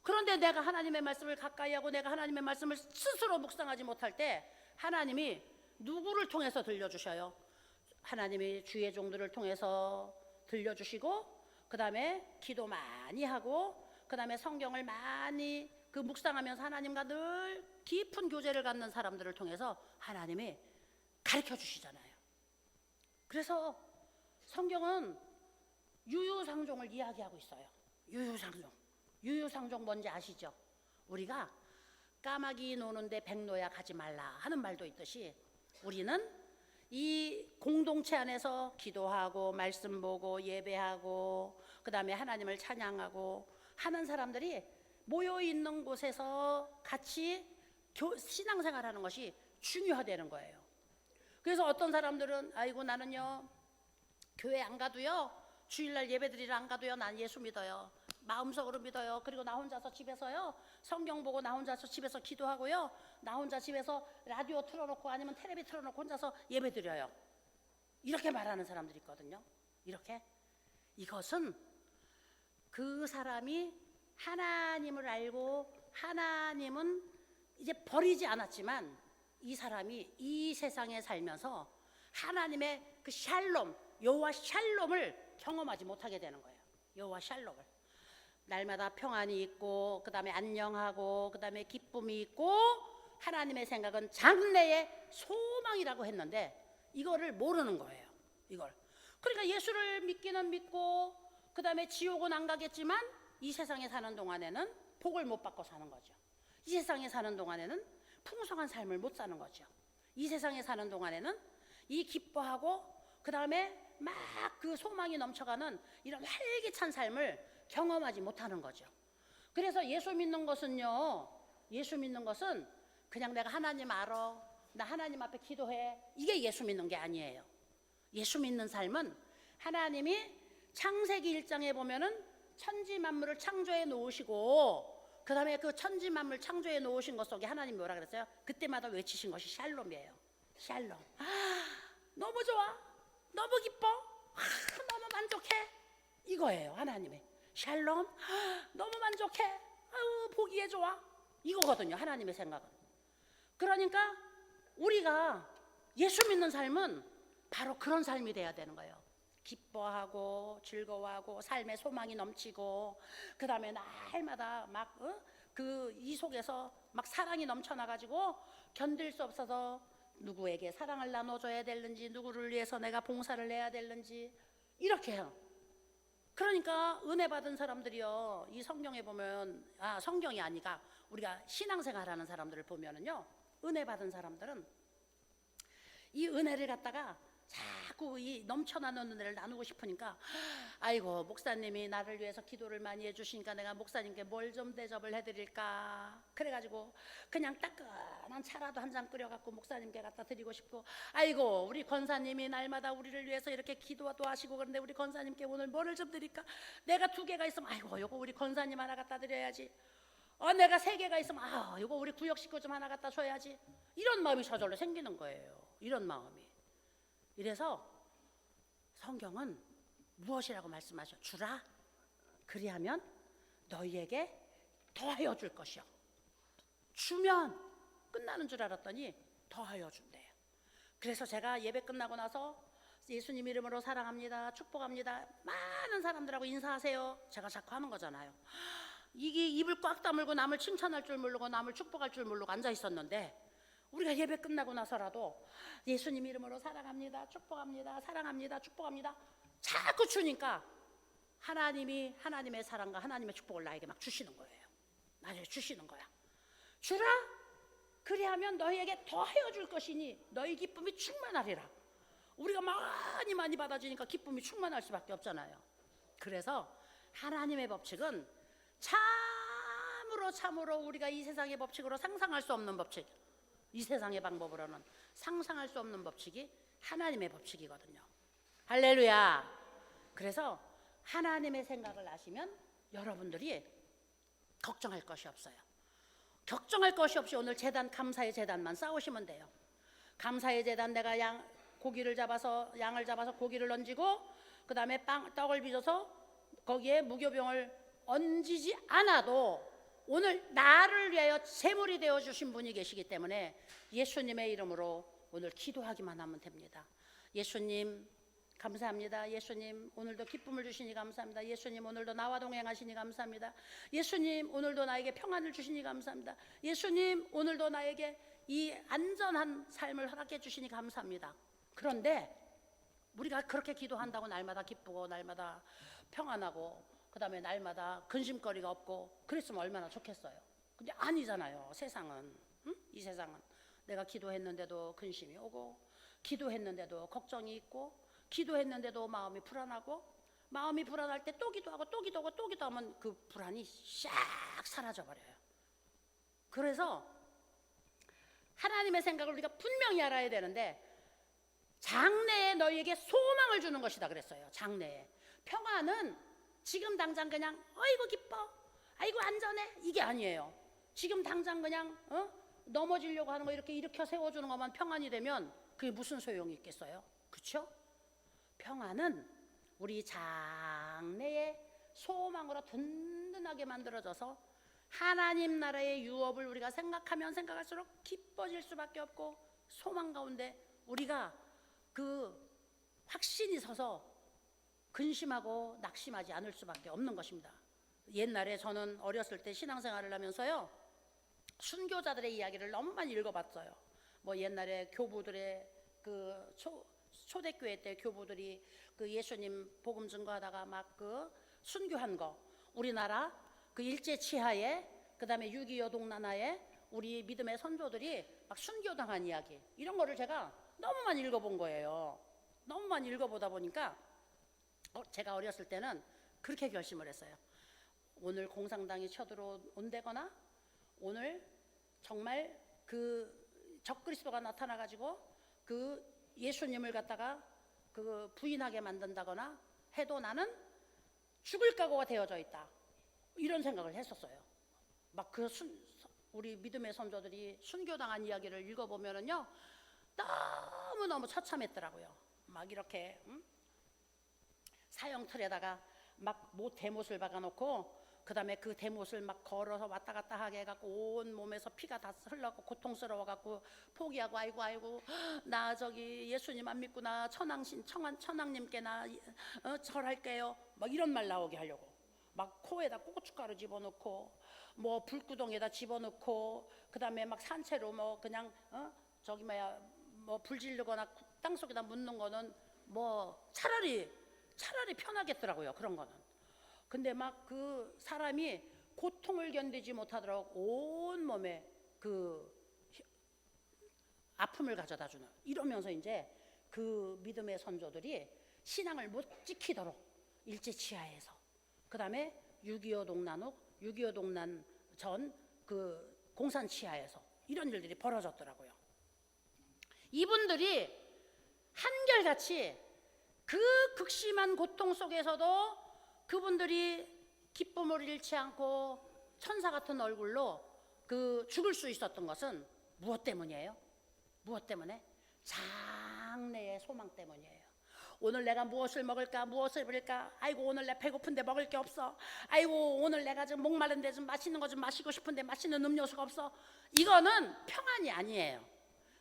그런데 내가 하나님의 말씀을 가까이 하고 내가 하나님의 말씀을 스스로 묵상하지 못할 때 하나님이 누구를 통해서 들려주셔요? 하나님이 주의 종들을 통해서 들려주시고 그 다음에 기도 많이 하고 그 다음에 성경을 많이 묵상하면서 하나님과 늘 깊은 교제를 갖는 사람들을 통해서 하나님이 가르쳐 주시잖아요. 그래서 성경은 유유상종을 이야기하고 있어요. 유유상종 뭔지 아시죠? 우리가 까마귀 노는데 백로야 가지 말라 하는 말도 있듯이 우리는 이 공동체 안에서 기도하고 말씀 보고 예배하고 그 다음에 하나님을 찬양하고 하는 사람들이 모여 있는 곳에서 같이 신앙생활하는 것이 중요하다는 거예요. 그래서 어떤 사람들은 아이고 나는요 교회 안 가도요 주일날 예배드리러 안 가도요 난 예수 믿어요. 마음속으로 믿어요. 그리고 나 혼자서 집에서요 성경 보고 나 혼자서 집에서 기도하고요, 나 혼자 집에서 라디오 틀어놓고 아니면 텔레비 틀어놓고 혼자서 예배드려요. 이렇게 말하는 사람들이 있거든요. 이렇게. 이것은 그 사람이 하나님을 알고 하나님은 이제 버리지 않았지만 이 사람이 이 세상에 살면서 하나님의 그 샬롬, 여호와 샬롬을 경험하지 못하게 되는 거예요. 여호와 샬롬을. 날마다 평안이 있고, 그 다음에 안녕하고, 그 다음에 기쁨이 있고, 하나님의 생각은 장래의 소망이라고 했는데 이거를 모르는 거예요. 이걸. 그러니까 예수를 믿기는 믿고, 그 다음에 지옥은 안 가겠지만 이 세상에 사는 동안에는 복을 못 받고 사는 거죠. 이 세상에 사는 동안에는 풍성한 삶을 못 사는 거죠. 이 세상에 사는 동안에는 이 기뻐하고 그 다음에 막 그 소망이 넘쳐가는 이런 활기찬 삶을 경험하지 못하는 거죠. 그래서 예수 믿는 것은요, 예수 믿는 것은 그냥 내가 하나님 알아, 나 하나님 앞에 기도해, 이게 예수 믿는 게 아니에요. 예수 믿는 삶은 하나님이 창세기 1장에 보면은 천지 만물을 창조해 놓으시고, 그 다음에 그 천지 만물 창조해 놓으신 것 속에 하나님이 뭐라 그랬어요? 그때마다 외치신 것이 샬롬이에요. 샬롬. 너무 좋아, 너무 기뻐, 너무 만족해, 이거예요. 하나님의 샬롬. 너무 만족해, 아유 보기에 좋아, 이거거든요. 하나님의 생각은. 그러니까 우리가 예수 믿는 삶은 바로 그런 삶이 돼야 되는 거예요. 기뻐하고 즐거워하고 삶의 소망이 넘치고, 그 다음에 날마다 막 이 속에서 막 사랑이 넘쳐나가지고 견딜 수 없어서 누구에게 사랑을 나눠줘야 되는지, 누구를 위해서 내가 봉사를 해야 되는지, 이렇게 해요. 그러니까 은혜 받은 사람들이요, 이 성경에 보면, 성경이 아니라 우리가 신앙생활하는 사람들을 보면은요, 은혜 받은 사람들은 이 은혜를 갖다가 자꾸 이 넘쳐나는 은혜를 나누고 싶으니까, 아이고 목사님이 나를 위해서 기도를 많이 해주시니까 내가 목사님께 뭘 좀 대접을 해드릴까, 그래가지고 그냥 따끈한 차라도 한 잔 끓여갖고 목사님께 갖다 드리고 싶고, 아이고 우리 권사님이 날마다 우리를 위해서 이렇게 기도도 하시고 그런데 우리 권사님께 오늘 뭐를 좀 드릴까, 내가 2개가 있으면 아이고 요거 우리 권사님 하나 갖다 드려야지, 내가 3개가 있으면 요거 우리 구역 식구 좀 하나 갖다 줘야지, 이런 마음이 저절로 생기는 거예요. 이런 마음이. 이래서 성경은 무엇이라고 말씀하셔? 주라, 그리하면 너희에게 더하여 줄 것이요. 주면 끝나는 줄 알았더니 더하여 준대요. 그래서 제가 예배 끝나고 나서 예수님 이름으로 사랑합니다, 축복합니다, 많은 사람들하고 인사하세요, 제가 자꾸 하는 거잖아요. 이게 입을 꽉 다물고 남을 칭찬할 줄 모르고 남을 축복할 줄 모르고 앉아 있었는데, 우리가 예배 끝나고 나서라도 예수님 이름으로 사랑합니다, 축복합니다, 사랑합니다, 축복합니다 자꾸 주니까 하나님이 하나님의 사랑과 하나님의 축복을 나에게 막 주시는 거예요. 나에게 주시는 거야. 주라, 그리하면 너희에게 더하여 줄 것이니 너희 기쁨이 충만하리라. 우리가 많이 받아주니까 기쁨이 충만할 수밖에 없잖아요. 그래서 하나님의 법칙은 참으로 우리가 이 세상의 법칙으로 상상할 수 없는 법칙, 이 세상의 방법으로는 상상할 수 없는 법칙이 하나님의 법칙이거든요. 할렐루야. 그래서 하나님의 생각을 아시면 여러분들이 걱정할 것이 없어요. 걱정할 것이 없이 오늘 제단, 감사의 제단만 쌓으시면 돼요. 감사의 제단, 내가 양을 잡아서 고기를 얹고 그 다음에 떡을 빚어서 거기에 무교병을 얹지 않아도 오늘 나를 위하여 제물이 되어주신 분이 계시기 때문에 예수님의 이름으로 오늘 기도하기만 하면 됩니다. 예수님 감사합니다. 예수님 오늘도 기쁨을 주시니 감사합니다. 예수님 오늘도 나와 동행하시니 감사합니다. 예수님 오늘도 나에게 평안을 주시니 감사합니다. 예수님 오늘도 나에게 이 안전한 삶을 허락해 주시니 감사합니다. 그런데 우리가 그렇게 기도한다고 날마다 기쁘고 날마다 평안하고 그 다음에 날마다 근심거리가 없고 그랬으면 얼마나 좋겠어요. 근데 아니잖아요. 세상은, 이 세상은 내가 기도했는데도 근심이 오고, 기도했는데도 걱정이 있고, 기도했는데도 마음이 불안하고, 마음이 불안할 때 또 기도하고 또 기도하고 또 기도하면 그 불안이 싹 사라져버려요. 그래서 하나님의 생각을 우리가 분명히 알아야 되는데, 장래에 너희에게 소망을 주는 것이다 그랬어요. 장래에. 평안은 지금 당장 그냥 어이구 기뻐, 아이고 안전해, 이게 아니에요. 지금 당장 그냥 넘어지려고 하는 거 이렇게 일으켜 세워주는 것만 평안이 되면 그게 무슨 소용이 있겠어요? 그렇죠? 평안은 우리 장래의 소망으로 든든하게 만들어져서 하나님 나라의 유업을 우리가 생각하면 생각할수록 기뻐질 수밖에 없고, 소망 가운데 우리가 그 확신이 서서 근심하고 낙심하지 않을 수밖에 없는 것입니다. 옛날에 저는 어렸을 때 신앙생활을 하면서요, 순교자들의 이야기를 너무 많이 읽어봤어요. 뭐 옛날에 교부들의 그 초대교회 때 교부들이 그 예수님 복음 증거하다가 막 그 순교한 거, 우리나라 그 일제 치하에, 그 다음에 6.25 동란하에 우리 믿음의 선조들이 막 순교당한 이야기, 이런 거를 제가 너무 많이 읽어본 거예요. 너무 많이 읽어보다 보니까 제가 어렸을 때는 그렇게 결심을 했어요. 오늘 공산당이 쳐들어온다거나 오늘 정말 그 적그리스도가 나타나가지고 그 예수님을 갖다가 그 부인하게 만든다거나 해도 나는 죽을 각오가 되어져 있다, 이런 생각을 했었어요. 막 그 우리 믿음의 선조들이 순교당한 이야기를 읽어보면은요, 너무너무 처참했더라고요. 막 이렇게 사형틀에다가 막 대못을 박아놓고, 그 다음에 그 대못을 막 걸어서 왔다 갔다 하게 해갖고 온 몸에서 피가 다 흘러고 고통스러워갖고 포기하고, 아이고 나 저기 예수님 안 믿고 나 천왕님께 나 절할게요, 막 이런 말 나오게 하려고 막 코에다 고춧가루 집어넣고 뭐 불구덩이에다 집어넣고, 그 다음에 막 산채로 뭐 그냥 저기 뭐 불 지르거나 땅 속에다 묻는 거는 뭐 차라리 편하겠더라고요, 그런 거는. 근데 막 그 사람이 고통을 견디지 못하더라고 온 몸에 그 아픔을 가져다 주는, 이러면서 이제 그 믿음의 선조들이 신앙을 못 지키도록 일제치하에서, 그 다음에 6.25 동란 후, 6.25 동란 전 그 공산치하에서 이런 일들이 벌어졌더라고요. 이분들이 한결같이 그 극심한 고통 속에서도 그분들이 기쁨을 잃지 않고 천사 같은 얼굴로 그 죽을 수 있었던 것은 무엇 때문이에요? 무엇 때문에? 장래의 소망 때문이에요. 오늘 내가 무엇을 먹을까, 무엇을 입을까, 아이고 오늘 내 배고픈데 먹을 게 없어, 아이고 오늘 내가 지금 목마른데 좀 맛있는 거 좀 마시고 싶은데 맛있는 음료수가 없어, 이거는 평안이 아니에요.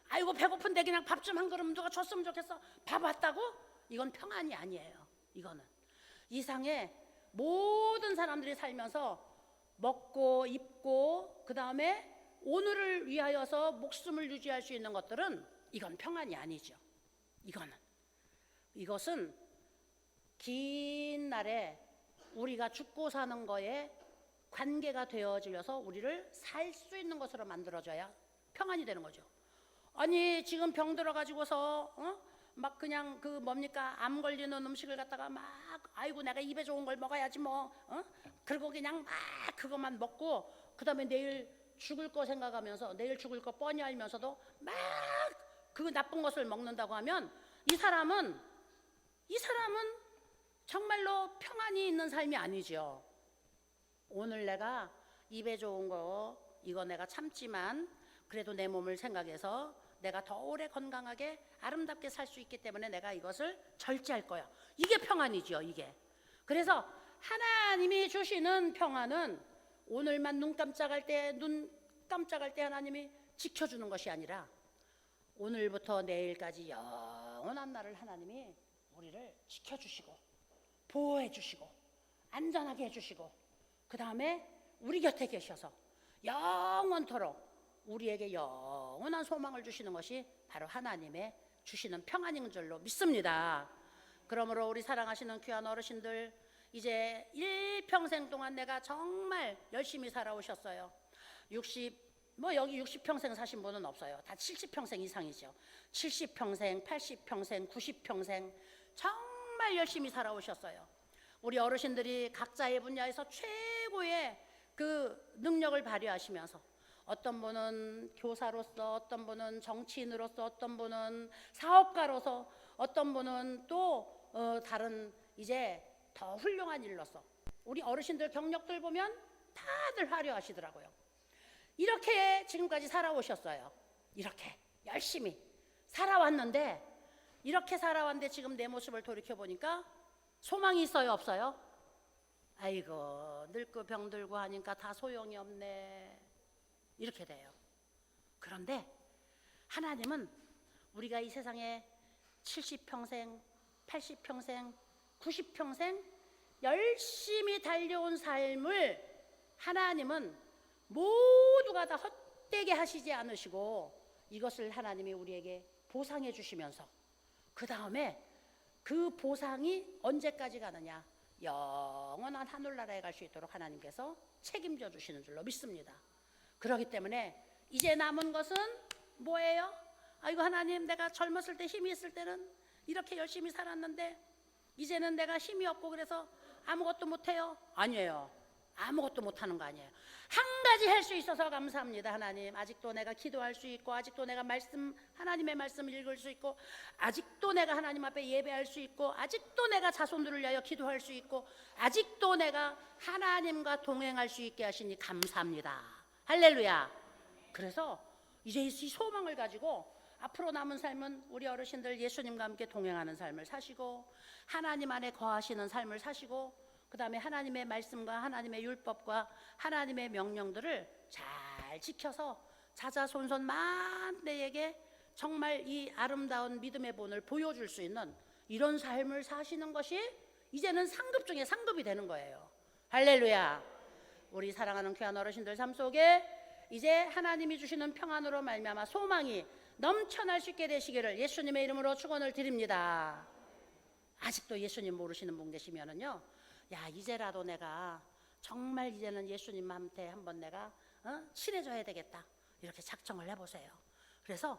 아이고 배고픈데 그냥 밥 좀 한 그릇 누가 줬으면 좋겠어, 밥 왔다고? 이건 평안이 아니에요. 이거는 이상의 모든 사람들이 살면서 먹고 입고 그 다음에 오늘을 위하여서 목숨을 유지할 수 있는 것들은 이건 평안이 아니죠. 이것은 긴 날에 우리가 죽고 사는 거에 관계가 되어지려서 우리를 살 수 있는 것으로 만들어져야 평안이 되는 거죠. 아니 지금 병 들어가지고서 막 그냥 그 뭡니까 암 걸리는 음식을 갖다가 막 아이고 내가 입에 좋은 걸 먹어야지 뭐 그리고 그냥 막 그것만 먹고, 그 다음에 내일 죽을 거 생각하면서 내일 죽을 거 뻔히 알면서도 막 그 나쁜 것을 먹는다고 하면 이 사람은 정말로 평안이 있는 삶이 아니죠. 오늘 내가 입에 좋은 거 이거 내가 참지만 그래도 내 몸을 생각해서 내가 더 오래 건강하게 아름답게 살 수 있기 때문에 내가 이것을 절제할 거야. 이게 평안이죠, 이게. 그래서 하나님이 주시는 평안은 오늘만 눈 깜짝할 때 하나님이 지켜주는 것이 아니라 오늘부터 내일까지 영원한 날을 하나님이 우리를 지켜주시고 보호해주시고 안전하게 해주시고, 그 다음에 우리 곁에 계셔서 영원토록 우리에게 영원한 소망을 주시는 것이 바로 하나님의 주시는 평안인 줄로 믿습니다. 그러므로 우리 사랑하시는 귀한 어르신들, 이제 일평생 동안 내가 정말 열심히 살아오셨어요. 여기 60평생 사신 분은 없어요. 다 70평생 이상이죠. 70평생, 80평생, 90평생 정말 열심히 살아오셨어요. 우리 어르신들이 각자의 분야에서 최고의 그 능력을 발휘하시면서 어떤 분은 교사로서, 어떤 분은 정치인으로서, 어떤 분은 사업가로서, 어떤 분은 또 다른 이제 더 훌륭한 일로서 우리 어르신들 경력들 보면 다들 화려하시더라고요. 이렇게 지금까지 살아오셨어요. 이렇게 열심히 살아왔는데, 이렇게 살아왔는데 지금 내 모습을 돌이켜보니까 소망이 있어요, 없어요? 아이고, 늙고 병들고 하니까 다 소용이 없네, 이렇게 돼요. 그런데 하나님은 우리가 이 세상에 70평생, 80평생, 90평생 열심히 달려온 삶을 하나님은 모두가 다 헛되게 하시지 않으시고 이것을 하나님이 우리에게 보상해 주시면서 그 다음에 그 보상이 언제까지 가느냐, 영원한 하늘나라에 갈 수 있도록 하나님께서 책임져 주시는 줄로 믿습니다. 그렇기 때문에 이제 남은 것은 뭐예요? 아이고 하나님, 내가 젊었을 때 힘이 있을 때는 이렇게 열심히 살았는데 이제는 내가 힘이 없고 그래서 아무것도 못해요. 아니에요. 아무것도 못하는 거 아니에요. 한 가지 할 수 있어서 감사합니다. 하나님, 아직도 내가 기도할 수 있고, 아직도 내가 하나님의 말씀을 읽을 수 있고, 아직도 내가 하나님 앞에 예배할 수 있고, 아직도 내가 자손들을 위하여 기도할 수 있고, 아직도 내가 하나님과 동행할 수 있게 하시니 감사합니다. 할렐루야. 그래서 이제 이 소망을 가지고 앞으로 남은 삶은 우리 어르신들 예수님과 함께 동행하는 삶을 사시고, 하나님 안에 거하시는 삶을 사시고, 그 다음에 하나님의 말씀과 하나님의 율법과 하나님의 명령들을 잘 지켜서 자자손손 만대에게 정말 이 아름다운 믿음의 본을 보여줄 수 있는 이런 삶을 사시는 것이 이제는 상급 중에 상급이 되는 거예요. 할렐루야. 우리 사랑하는 귀한 어르신들 삶 속에 이제 하나님이 주시는 평안으로 말미암아 소망이 넘쳐날 수 있게 되시기를 예수님의 이름으로 축원을 드립니다. 아직도 예수님 모르시는 분 계시면은요, 야, 이제라도 내가 정말 이제는 예수님한테 한번 내가 친해져야 되겠다, 이렇게 작정을 해보세요. 그래서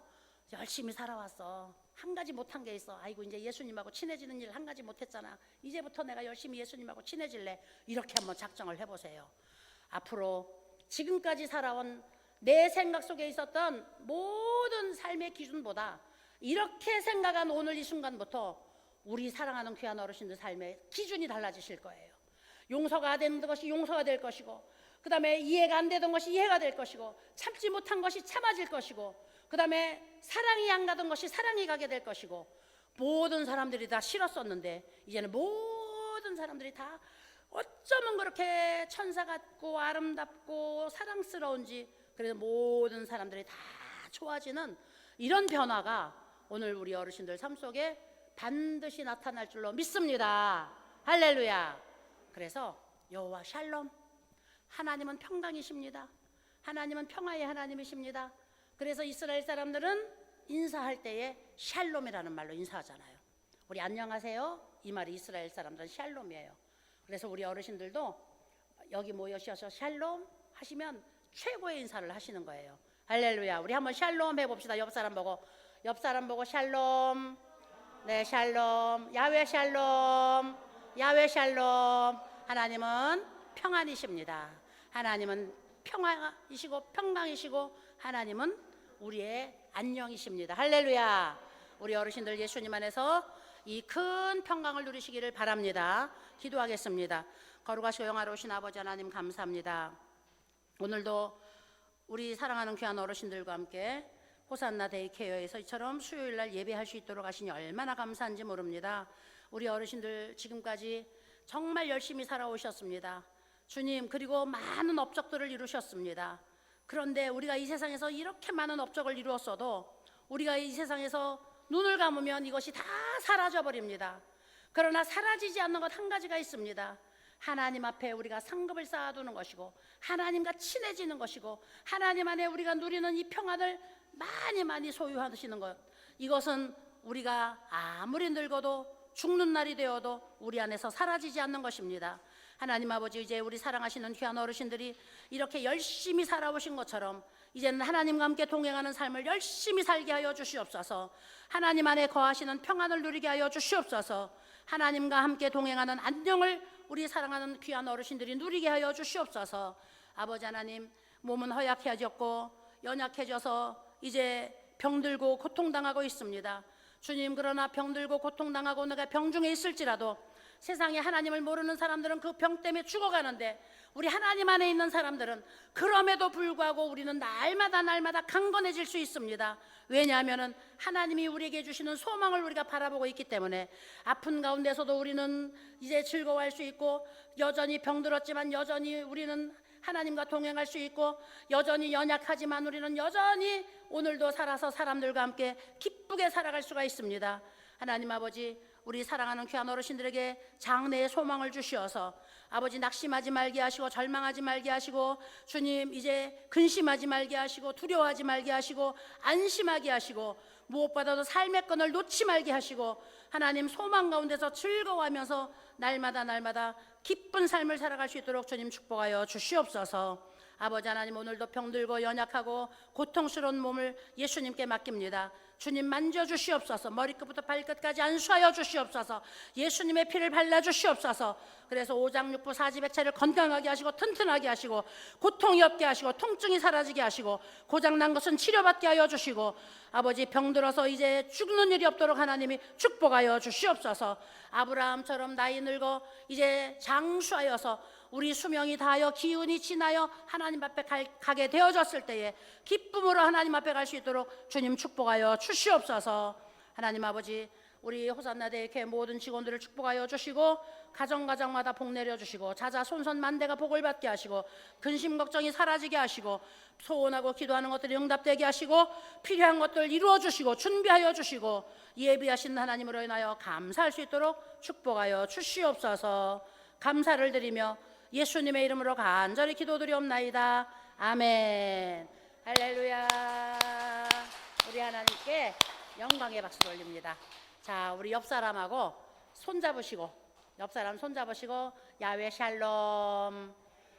열심히 살아왔어, 한 가지 못한 게 있어, 아이고 이제 예수님하고 친해지는 일 한 가지 못했잖아, 이제부터 내가 열심히 예수님하고 친해질래, 이렇게 한번 작정을 해보세요. 앞으로 지금까지 살아온 내 생각 속에 있었던 모든 삶의 기준보다 이렇게 생각한 오늘 이 순간부터 우리 사랑하는 귀한 어르신들 삶의 기준이 달라지실 거예요. 용서가 안 되는 것이 용서가 될 것이고, 그 다음에 이해가 안 되던 것이 이해가 될 것이고, 참지 못한 것이 참아질 것이고, 그 다음에 사랑이 안 가던 것이 사랑이 가게 될 것이고, 모든 사람들이 다 싫었었는데 이제는 모든 사람들이 다 어쩌면 그렇게 천사 같고 아름답고 사랑스러운지, 그래서 모든 사람들이 다 좋아지는 이런 변화가 오늘 우리 어르신들 삶 속에 반드시 나타날 줄로 믿습니다. 할렐루야. 그래서 여호와 샬롬, 하나님은 평강이십니다. 하나님은 평화의 하나님이십니다. 그래서 이스라엘 사람들은 인사할 때에 샬롬이라는 말로 인사하잖아요. 우리 안녕하세요, 이 말이 이스라엘 사람들은 샬롬이에요. 그래서 우리 어르신들도 여기 모여셔서 샬롬 하시면 최고의 인사를 하시는 거예요. 할렐루야. 우리 한번 샬롬 해봅시다. 옆 사람 보고 샬롬. 네, 샬롬. 야훼 샬롬. 야훼 샬롬. 하나님은 평안이십니다. 하나님은 평화이시고 평강이시고 하나님은 우리의 안녕이십니다. 할렐루야. 우리 어르신들 예수님 안에서 이 큰 평강을 누리시기를 바랍니다. 기도하겠습니다. 거룩하시고 영화로우신 아버지 하나님, 감사합니다. 오늘도 우리 사랑하는 귀한 어르신들과 함께 호산나 데이케어에서 이처럼 수요일날 예배할 수 있도록 하시니 얼마나 감사한지 모릅니다. 우리 어르신들 지금까지 정말 열심히 살아오셨습니다. 주님, 그리고 많은 업적들을 이루셨습니다. 그런데 우리가 이 세상에서 이렇게 많은 업적을 이루었어도 우리가 이 세상에서 눈을 감으면 이것이 다 사라져버립니다. 그러나 사라지지 않는 것 한 가지가 있습니다. 하나님 앞에 우리가 상급을 쌓아두는 것이고, 하나님과 친해지는 것이고, 하나님 안에 우리가 누리는 이 평안을 많이 소유하시는 것, 이것은 우리가 아무리 늙어도 죽는 날이 되어도 우리 안에서 사라지지 않는 것입니다. 하나님 아버지, 이제 우리 사랑하시는 귀한 어르신들이 이렇게 열심히 살아오신 것처럼 이제는 하나님과 함께 동행하는 삶을 열심히 살게 하여 주시옵소서. 하나님 안에 거하시는 평안을 누리게 하여 주시옵소서. 하나님과 함께 동행하는 안녕을 우리 사랑하는 귀한 어르신들이 누리게 하여 주시옵소서. 아버지 하나님, 몸은 허약해졌고 연약해져서 이제 병들고 고통당하고 있습니다. 주님, 그러나 병들고 고통당하고 내가 병중에 있을지라도 세상에 하나님을 모르는 사람들은 그 병 때문에 죽어가는데 우리 하나님 안에 있는 사람들은 그럼에도 불구하고 우리는 날마다 강건해질 수 있습니다. 왜냐하면 하나님이 우리에게 주시는 소망을 우리가 바라보고 있기 때문에 아픈 가운데서도 우리는 이제 즐거워할 수 있고, 여전히 병들었지만 여전히 우리는 하나님과 동행할 수 있고, 여전히 연약하지만 우리는 여전히 오늘도 살아서 사람들과 함께 기쁘게 살아갈 수가 있습니다. 하나님 아버지, 우리 사랑하는 귀한 어르신들에게 장래의 소망을 주시어서 아버지 낙심하지 말게 하시고 절망하지 말게 하시고, 주님 이제 근심하지 말게 하시고 두려워하지 말게 하시고 안심하게 하시고, 무엇보다도 삶의 끈을 놓지 말게 하시고, 하나님 소망 가운데서 즐거워하면서 날마다 기쁜 삶을 살아갈 수 있도록 주님 축복하여 주시옵소서. 아버지 하나님, 오늘도 병들고 연약하고 고통스러운 몸을 예수님께 맡깁니다. 주님 만져주시옵소서. 머리끝부터 발끝까지 안수하여 주시옵소서. 예수님의 피를 발라주시옵소서. 그래서 오장육부 사지백체를 건강하게 하시고 튼튼하게 하시고, 고통이 없게 하시고 통증이 사라지게 하시고, 고장난 것은 치료받게 하여 주시고, 아버지 병들어서 이제 죽는 일이 없도록 하나님이 축복하여 주시옵소서. 아브라함처럼 나이 늙어 이제 장수하여서 우리 수명이 다하여 기운이 지나여 하나님 앞에 가게 되어졌을 때에 기쁨으로 하나님 앞에 갈 수 있도록 주님 축복하여 주시옵소서. 하나님 아버지, 우리 호산나 대교회 모든 직원들을 축복하여 주시고, 가정마다 복 내려주시고, 자자손손 만대가 복을 받게 하시고, 근심 걱정이 사라지게 하시고, 소원하고 기도하는 것들이 응답되게 하시고, 필요한 것들 이루어 주시고 준비하여 주시고, 예비하신 하나님으로 인하여 감사할 수 있도록 축복하여 주시옵소서. 감사를 드리며 예수님의 이름으로 간절히 기도드리옵나이다. 아멘. 할렐루야. 우리 하나님께 영광의 박수를 올립니다. 자, 우리 옆 사람하고 손잡으시고, 옆 사람 손잡으시고, 야훼 샬롬,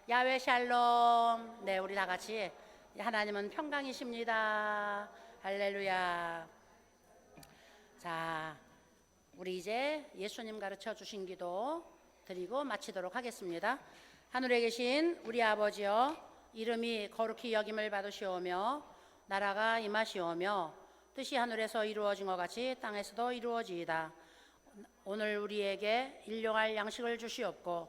야훼 샬롬. 네, 우리 다 같이 하나님은 평강이십니다. 할렐루야. 자, 우리 이제 예수님 가르쳐 주신 기도 드리고 마치도록 하겠습니다. 하늘에 계신 우리 아버지여, 이름이 거룩히 여김을 받으시오며 나라가 임하시오며 뜻이 하늘에서 이루어진 것 같이 땅에서도 이루어지이다. 오늘 우리에게 일용할 양식을 주시옵고,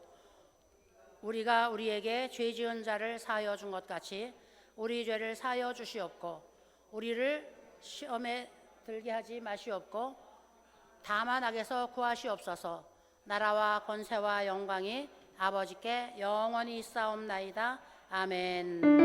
우리가 우리에게 죄 지은 자를 사하여 준 것 같이 우리 죄를 사하여 주시옵고, 우리를 시험에 들게 하지 마시옵고 다만 악에서 구하시옵소서. 나라와 권세와 영광이 아버지께 영원히 있사옵나이다. 아멘.